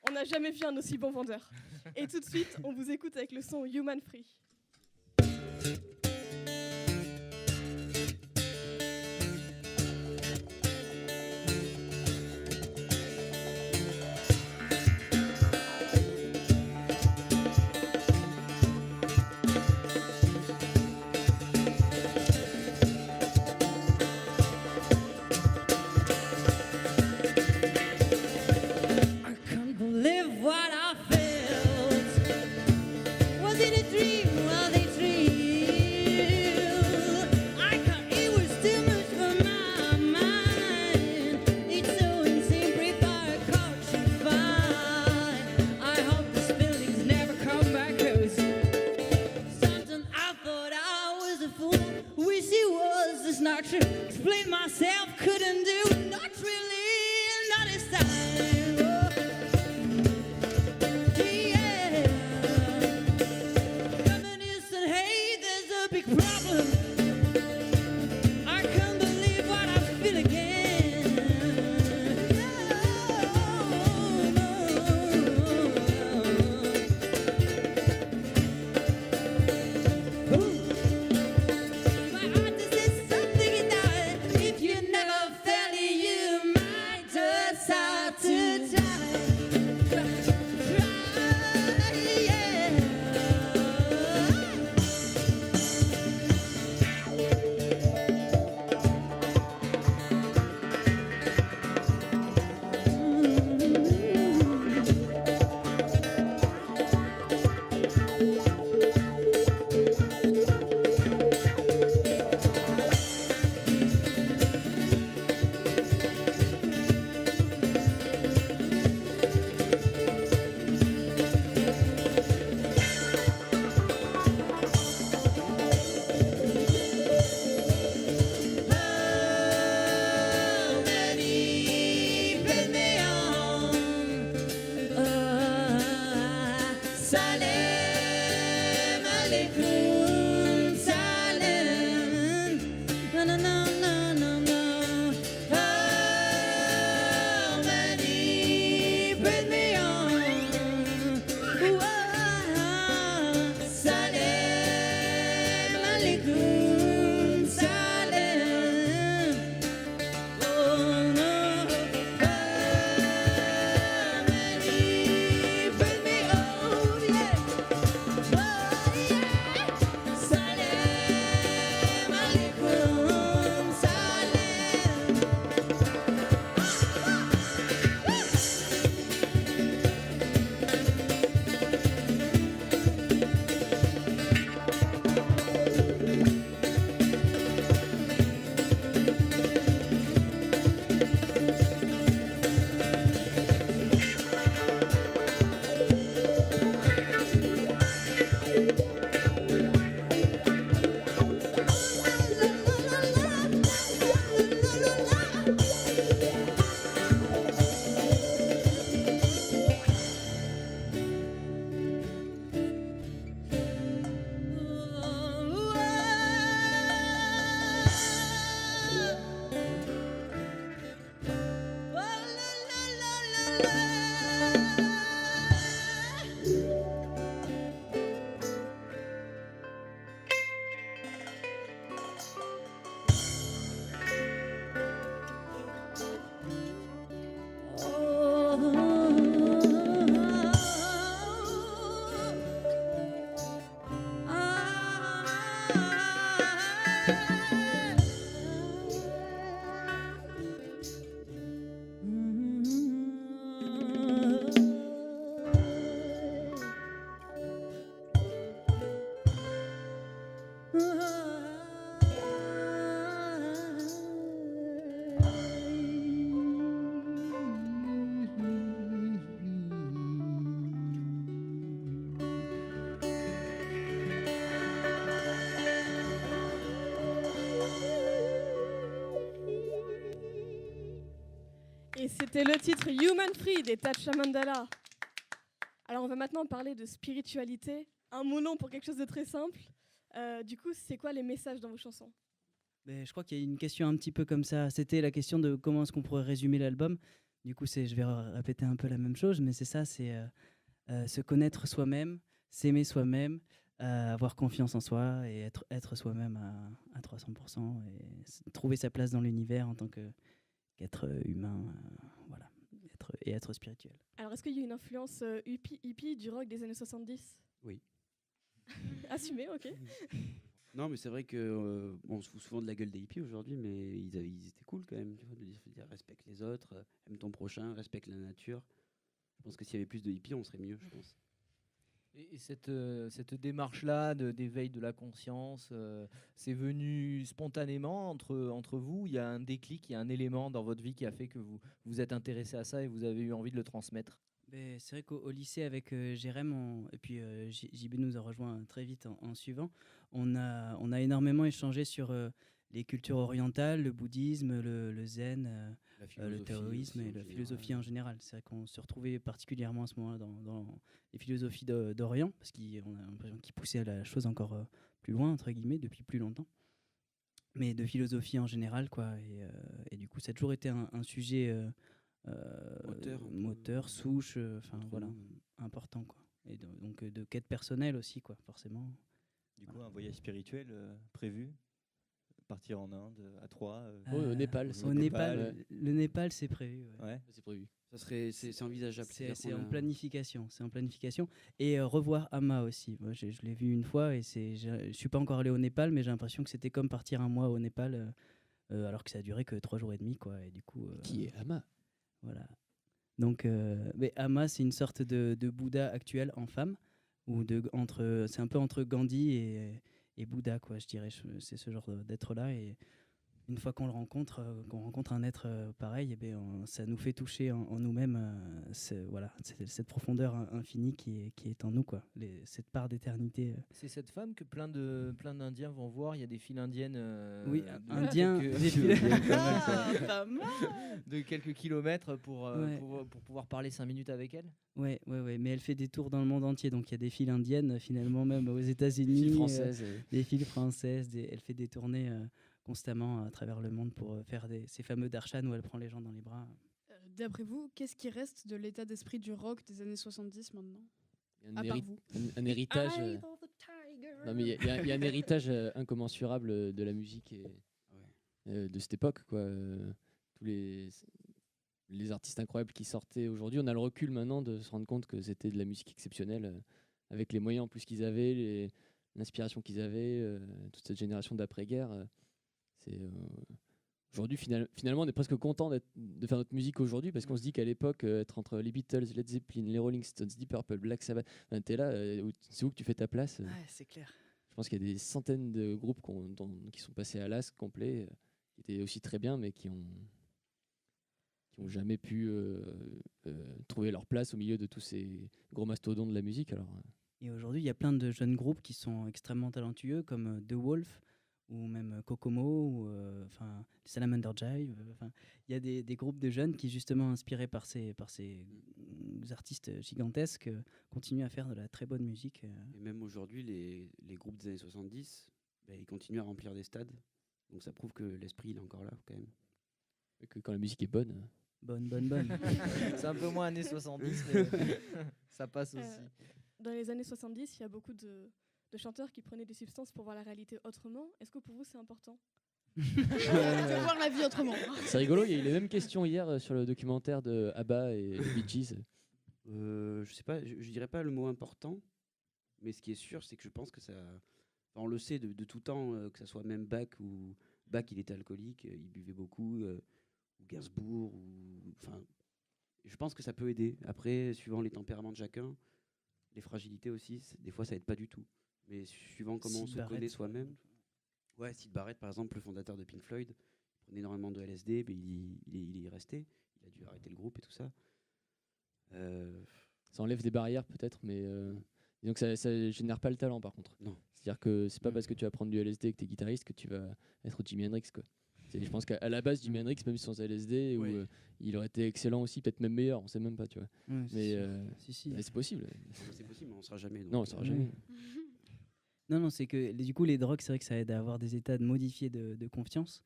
S1: On n'a jamais vu un aussi bon vendeur. Et tout de suite, on vous écoute avec le son Human Free.
S3: Live what I felt. Was it a dream? Was it a dream?
S1: c'était le titre Human Free des Tacha Mandala. Alors on va maintenant parler de spiritualité. Un mot long pour quelque chose de très simple. Du coup, c'est quoi les messages dans vos chansons?
S6: Je crois qu'il y a une question un petit peu comme ça. C'était la question de comment est-ce qu'on pourrait résumer l'album. Du coup, je vais répéter un peu la même chose, mais c'est ça, c'est se connaître soi-même, s'aimer soi-même, avoir confiance en soi et être soi-même à 300% et trouver sa place dans l'univers en tant qu'être humain, voilà, être spirituel.
S1: Alors, est-ce qu'il y a une influence hippie du rock des années 70?
S5: Oui.
S1: Assumé, ok.
S5: Non, mais c'est vrai que on se fout souvent de la gueule des hippies aujourd'hui, mais ils étaient cool quand même, tu vois, de dire respecte les autres, aime ton prochain, respecte la nature. Je pense que s'il y avait plus de hippies, on serait mieux, je pense.
S2: Et cette démarche-là d'éveil de la conscience, c'est venu spontanément entre vous? Il y a un déclic, il y a un élément dans votre vie qui a fait que vous êtes intéressé à ça et vous avez eu envie de le transmettre?
S6: C'est vrai qu'au lycée, avec Jérém, et puis JB nous a rejoint très vite en suivant, on a énormément échangé sur les cultures orientales, le bouddhisme, le zen, le taoïsme et la philosophie en général. C'est vrai qu'on se retrouvait particulièrement à ce moment-là dans les philosophies d'Orient, parce qu'on a l'impression qu'ils poussaient la chose encore plus loin, entre guillemets, depuis plus longtemps. Mais de philosophie en général, quoi. Et du coup, ça a toujours été un sujet... moteur, souche, voilà, important quoi. Et donc de quête personnelle aussi quoi, forcément.
S4: Du coup, un voyage spirituel prévu, partir en Inde à 3.
S7: Au Népal.
S6: Au Népal, le Népal c'est prévu.
S4: Ouais.
S7: C'est prévu.
S5: C'est envisageable.
S6: C'est en planification, et revoir Amma aussi. Moi, je l'ai vu une fois et je suis pas encore allé au Népal, mais j'ai l'impression que c'était comme partir un mois au Népal, alors que ça a duré que 3 jours et demi quoi. Et du coup.
S7: Qui est Amma?
S6: Voilà. Donc, mais Amma, c'est une sorte de Bouddha actuel en femme, ou c'est un peu entre Gandhi et Bouddha, quoi, je dirais. C'est ce genre d'être-là. Et une fois qu'on rencontre un être pareil, ça nous fait toucher en nous-mêmes voilà, cette profondeur infinie qui est en nous, quoi. Cette part d'éternité.
S2: C'est cette femme que plein d'Indiens vont voir. Il y a des files indiennes.
S6: Oui, indiens.
S2: De quelques kilomètres pour pouvoir parler 5 minutes avec elle.
S6: Ouais, mais elle fait des tours dans le monde entier, donc il y a des files indiennes finalement, même aux États-Unis, des files françaises, elle fait des tournées constamment à travers le monde pour faire ces fameux darshan où elle prend les gens dans les bras.
S9: D'après vous, qu'est-ce qui reste de l'état d'esprit du rock des années 70 maintenant?
S7: Un héritage. Non, mais il y a un héritage incommensurable de la musique et de cette époque, quoi. Tous les artistes incroyables qui sortaient aujourd'hui, on a le recul maintenant de se rendre compte que c'était de la musique exceptionnelle, avec les moyens en plus qu'ils avaient, l'inspiration qu'ils avaient, toute cette génération d'après-guerre. Aujourd'hui, finalement, on est presque content de faire notre musique aujourd'hui, parce qu'on se dit qu'à l'époque, être entre les Beatles, Led Zeppelin, les Rolling Stones, Deep Purple, Black Sabbath, t'es là, c'est où que tu fais ta place.
S6: C'est clair.
S7: Je pense qu'il y a des centaines de groupes qui sont passés à l'as complet, qui étaient aussi très bien, mais qui ont jamais pu trouver leur place au milieu de tous ces gros mastodontes de la musique.
S6: Et aujourd'hui, il y a plein de jeunes groupes qui sont extrêmement talentueux, comme The Wolf, ou même Kokomo, ou Salamander Jive. Il y a des groupes de jeunes qui, justement inspirés par ces artistes gigantesques, continuent à faire de la très bonne musique.
S5: Et même aujourd'hui, les groupes des années 70, ils continuent à remplir des stades. Donc ça prouve que l'esprit il est encore là quand même.
S7: Et que quand la musique est bonne.
S6: Bonne.
S2: C'est un peu moins années 70, mais ça passe aussi.
S1: Dans les années 70, il y a beaucoup de chanteurs qui prenaient des substances pour voir la réalité autrement. Est-ce que pour vous, c'est important
S9: de voir la vie autrement?
S7: C'est rigolo, il y a eu les mêmes questions hier sur le documentaire de ABBA et les Bee Gees.
S5: Je sais pas, je dirais pas le mot important, mais ce qui est sûr, c'est que je pense que ça... on le sait de tout temps, que ça soit même Bach, il était alcoolique, il buvait beaucoup, ou Gainsbourg, je pense que ça peut aider. Après, suivant les tempéraments de chacun, les fragilités aussi, des fois ça aide pas du tout. Mais suivant comment on se connaît soi-même. Ouais, Syd Barrett, par exemple, le fondateur de Pink Floyd, il prenait énormément de LSD, mais il y est resté. Il a dû arrêter le groupe et tout ça.
S7: Ça enlève des barrières peut-être, mais disons que ça génère pas le talent par contre.
S5: Non.
S7: C'est-à-dire que c'est pas parce que tu vas prendre du LSD et que tu es guitariste que tu vas être Jimi Hendrix, quoi. Je pense qu'à la base, Jimi Hendrix, même sans LSD, il aurait été excellent aussi, peut-être même meilleur, on sait même pas, tu vois.
S6: Ouais,
S7: mais
S6: c'est
S7: possible.
S5: C'est possible, mais on sera jamais.
S7: Non, on sera jamais.
S6: Non, c'est que du coup, les drogues, c'est vrai que ça aide à avoir des états modifiés de confiance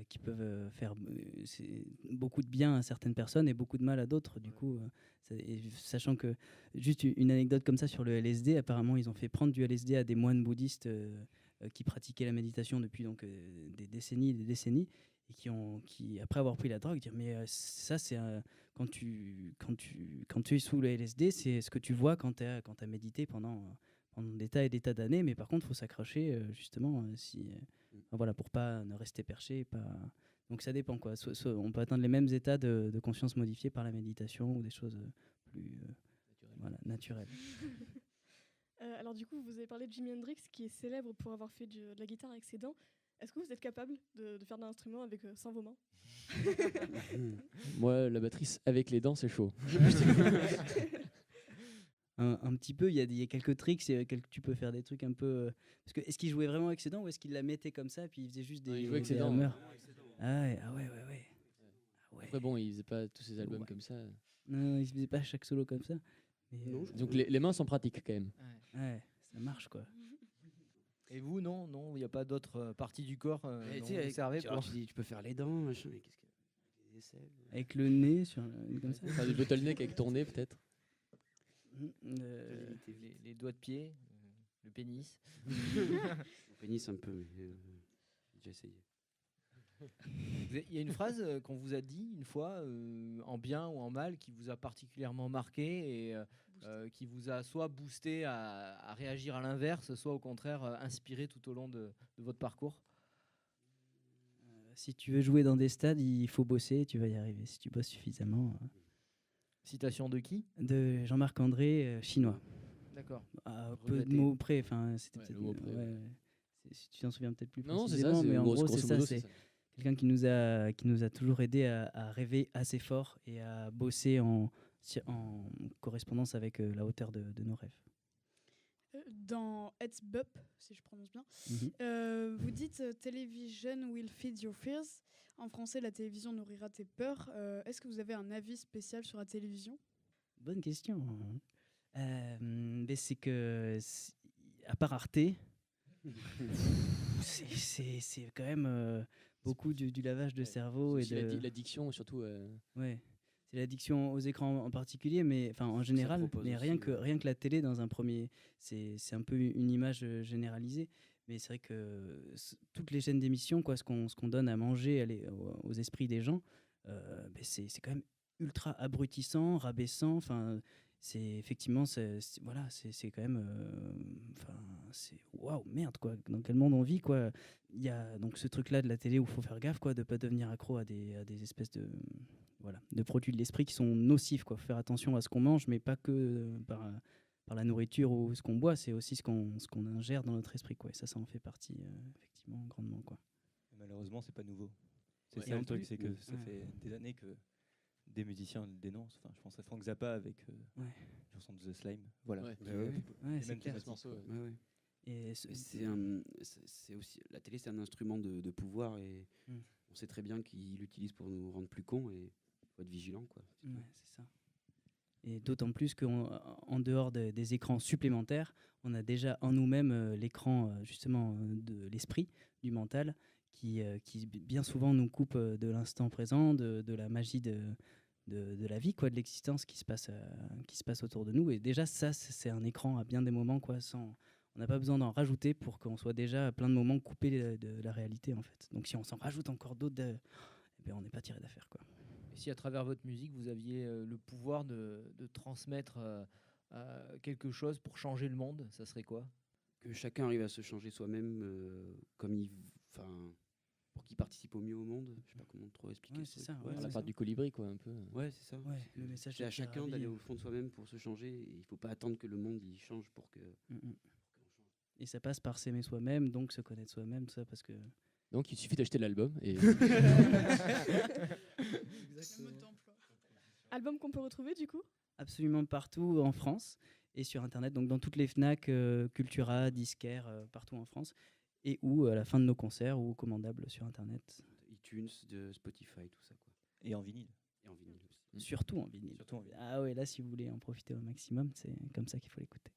S6: qui peuvent faire beaucoup de bien à certaines personnes et beaucoup de mal à d'autres. Du coup, sachant que, juste une anecdote comme ça sur le LSD, apparemment, ils ont fait prendre du LSD à des moines bouddhistes qui pratiquaient la méditation depuis donc, des décennies et qui, après avoir pris la drogue, dire mais ça, c'est quand tu es sous le LSD, c'est ce que tu vois quand tu as médité pendant des tas et des tas d'années, mais par contre, il faut s'accrocher justement voilà, pour pas ne rester perché. Donc ça dépend, quoi. On peut atteindre les mêmes états de conscience modifiés par la méditation ou des choses plus naturelles.
S1: Alors du coup, vous avez parlé de Jimi Hendrix, qui est célèbre pour avoir fait de la guitare avec ses dents. Est-ce que vous êtes capable de faire de l'instrument sans vos mains?
S7: Moi, la batterie avec les dents, c'est chaud.
S6: Un petit peu, il y a quelques tricks, tu peux faire des trucs un peu... parce que est-ce qu'il jouait vraiment avec ses dents ou est-ce qu'il la mettait comme ça et puis il faisait juste des...
S7: il jouait avec ses
S6: des
S7: dents.
S6: hammers. Ah ouais.
S7: Après bon, il faisait pas tous ses albums comme ça.
S6: Non, il faisait pas chaque solo comme ça. Mais
S7: donc les mains sont pratiques quand même.
S6: Ouais, ça marche quoi.
S2: Et vous, non, il n'y a pas d'autres parties du corps dont vous servez pour...
S5: Tu peux faire les dents, machin, mais qu'est-ce que... Les aisselles.
S6: Avec le nez, comme ça.
S7: Enfin, des bottlenecks avec ton nez peut-être.
S2: Les doigts de pied, le pénis.
S5: Le pénis un peu, mais j'ai déjà essayé.
S2: Il y a une phrase qu'on vous a dit une fois, en bien ou en mal, qui vous a particulièrement marqué et qui vous a soit boosté à réagir à l'inverse, soit au contraire inspiré tout au long de votre parcours.
S6: Si tu veux jouer dans des stades, il faut bosser et tu vas y arriver si tu bosses suffisamment.
S2: Citation de qui?
S6: De Jean-Marc André, chinois.
S2: D'accord.
S6: Peu de mots près, c'était peut-être... si tu t'en souviens peut-être plus précisément, mais en gros c'est ça, c'est quelqu'un qui nous a toujours aidé à rêver assez fort et à bosser en correspondance avec la hauteur de nos rêves.
S9: Dans Heads Up, si je prononce bien, vous dites Television will feed your fears. En français, la télévision nourrira tes peurs. Est-ce que vous avez un avis spécial sur la télévision?
S6: Bonne question. Mais c'est que, à part Arte, c'est quand même beaucoup du lavage de cerveau. Et
S7: l'addiction surtout.
S6: Ouais. C'est l'addiction aux écrans en particulier, mais en général, mais rien que la télé dans un premier, c'est un peu une image généralisée. Mais c'est vrai que toutes les chaînes d'émissions, ce qu'on donne à manger aux esprits des gens, c'est quand même ultra abrutissant, rabaissant. Enfin, c'est effectivement, c'est quand même, c'est waouh, merde quoi. Dans quel monde on vit quoi. Il y a donc ce truc là de la télé où il faut faire gaffe quoi, de pas devenir accro à des espèces de produits de l'esprit qui sont nocifs quoi. Faut faire attention à ce qu'on mange, mais pas que par la nourriture ou ce qu'on boit, c'est aussi ce qu'on ingère dans notre esprit quoi. Et ça en fait partie effectivement grandement quoi.
S4: Malheureusement, c'est pas nouveau. C'est ça le truc, c'est que ça fait des années que des musiciens le dénoncent. Enfin, je pense à Frank Zappa avec la chanson de The Slime. Voilà.
S6: C'est clair.
S5: Et c'est aussi la télé, c'est un instrument de pouvoir et on sait très bien qu'ils l'utilisent pour nous rendre plus cons et faut être vigilant quoi.
S6: C'est ça. Et d'autant plus qu'en dehors des écrans supplémentaires, on a déjà en nous-mêmes l'écran justement de l'esprit, du mental, qui bien souvent nous coupe de l'instant présent, de la magie de la vie, quoi, de l'existence qui se passe autour de nous. Et déjà, ça, c'est un écran à bien des moments, quoi, on n'a pas besoin d'en rajouter pour qu'on soit déjà à plein de moments coupés de la réalité, en fait. Donc si on s'en rajoute encore d'autres, on n'est pas tiré d'affaire, quoi.
S2: Et si à travers votre musique, vous aviez le pouvoir de transmettre quelque chose pour changer le monde, ça serait quoi?
S5: Que chacun arrive à se changer soi-même pour qu'il participe au mieux au monde. Je sais pas comment trop expliquer.
S6: C'est ça.
S7: La part du colibri, quoi, un peu.
S5: Ouais, c'est ça.
S6: Ouais, le message
S5: c'est à chacun d'aller au fond de soi-même pour se changer. Et il faut pas attendre que le monde il change pour que.
S6: Et ça passe par s'aimer soi-même, donc se connaître soi-même, tout ça, parce que.
S7: Donc il suffit d'acheter l'album et.
S1: Album qu'on peut retrouver du coup?
S6: Absolument partout en France et sur internet, donc dans toutes les Fnac, Cultura, Disquaire, partout en France, et ou à la fin de nos concerts ou commandables sur internet.
S5: d'iTunes, de Spotify, tout ça quoi.
S4: Et en vinyle.
S5: Et en vinyle aussi.
S6: Surtout en vinyle. Ah ouais, là, si vous voulez en profiter au maximum, c'est comme ça qu'il faut l'écouter.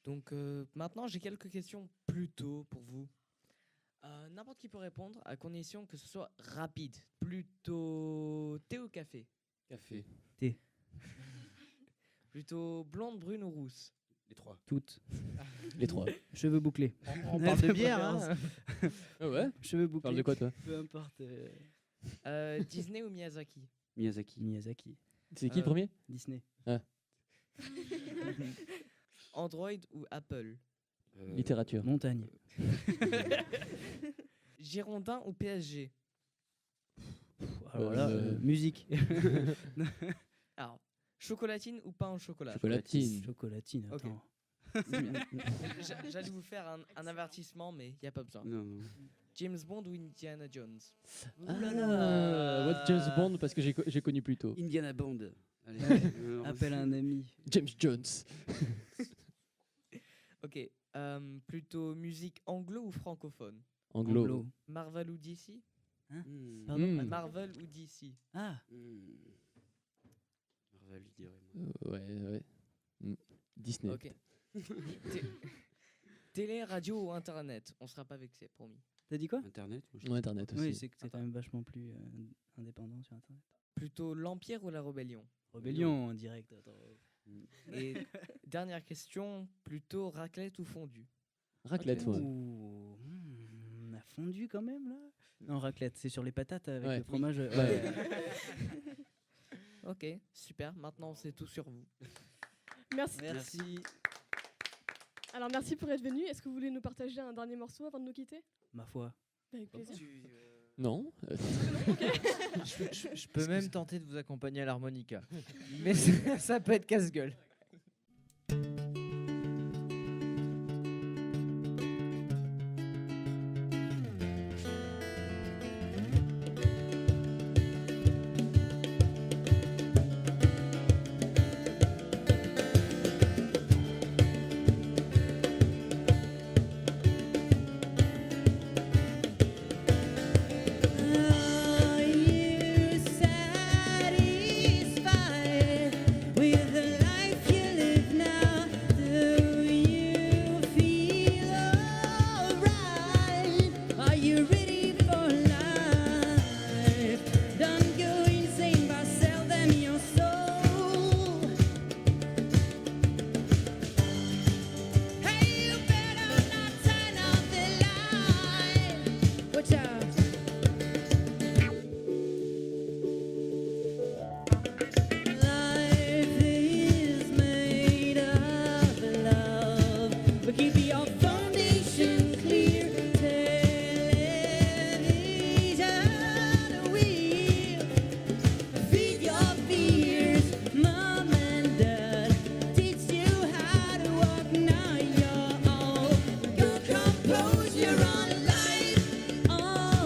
S8: Donc maintenant, j'ai quelques questions plutôt pour vous. N'importe qui peut répondre, à condition que ce soit rapide. Plutôt thé ou café?
S7: Café.
S6: Thé.
S8: Plutôt blonde, brune ou rousse?
S5: Les trois.
S6: Toutes.
S7: Les trois.
S6: Cheveux bouclés.
S10: On parle de bière, hein.
S7: Ah ouais.
S6: Cheveux bouclés.
S7: Parle de quoi, toi?
S6: Peu importe.
S8: Disney ou Miyazaki?
S5: Miyazaki.
S7: C'est qui le premier?
S6: Disney.
S7: Ah.
S8: Android ou Apple?
S7: Littérature.
S6: Montagne.
S8: Girondin ou PSG?
S6: Alors là, musique.
S8: Alors, chocolatine ou pain au chocolat?
S7: Chocolatine.
S6: Chocolatine,
S8: Ok.
S6: attends.
S8: J'allais vous faire un avertissement, mais il n'y a pas besoin.
S5: Non.
S8: James Bond ou Indiana Jones?
S7: What James Bond parce que j'ai connu plus tôt.
S5: Indiana Bond. Allez.
S6: Appelle un ami.
S7: James Jones.
S8: Ok. Plutôt musique anglo ou francophone?
S7: Anglo.
S8: Marvel ou DC?
S6: Hein
S5: Pardon
S8: Marvel ou DC?
S6: Ah.
S5: Marvel, je dirais. Moi.
S7: Ouais. Disney.
S8: Ok. Télé, radio ou internet? On sera pas vexé, promis.
S6: T'as dit quoi?
S5: Internet.
S7: Non, Internet aussi.
S6: Oui, c'est que c'est quand même vachement plus indépendant sur Internet.
S8: Plutôt l'Empire ou la Rébellion?
S6: Rébellion en direct. Attends.
S8: Et dernière question, plutôt raclette ou fondue?
S7: Raclette, ouais.
S6: Ouh, on a fondu quand même là. Non, raclette, c'est sur les patates avec
S7: Ouais.
S6: le fromage.
S7: Ouais.
S8: Ok, super. Maintenant, c'est tout sur vous.
S1: Merci. Alors merci pour être venu. Est-ce que vous voulez nous partager un dernier morceau avant de nous quitter?
S6: Ma foi.
S1: Avec plaisir.
S7: Non.
S10: Je peux même tenter de vous accompagner à l'harmonica. Mais ça peut être casse-gueule.
S3: Are you satisfied with the life you live now? Do you feel alright? Are you ready for life? Don't go insane by selling your soul. Hey, you better not turn off the light. Watch out. Life is made of love, but keep your foundation clear. Television will feed your fears. Mom and dad teach you how to walk. Now you're old. Go compose your own life. On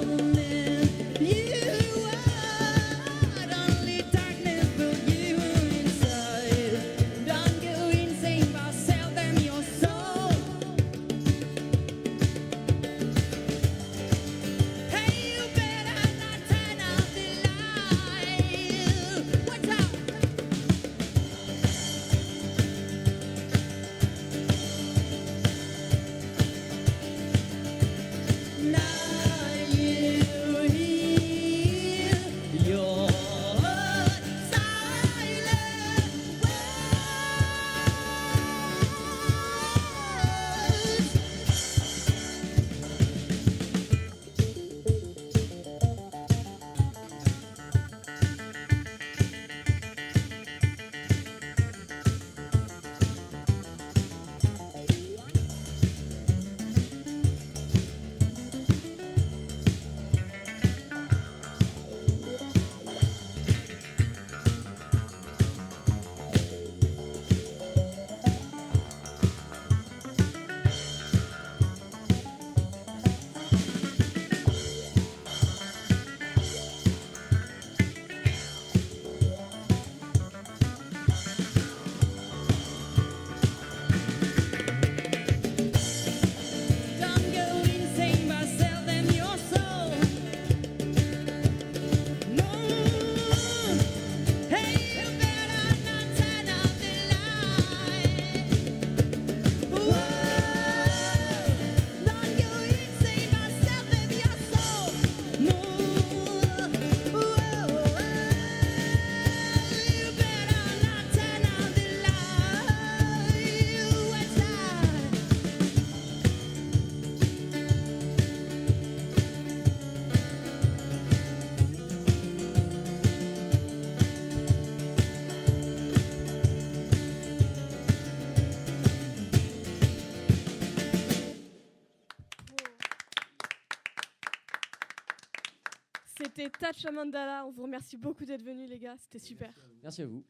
S1: C'était Touch a Mandala. On vous remercie beaucoup d'être venus, les gars. C'était super.
S7: Merci à vous.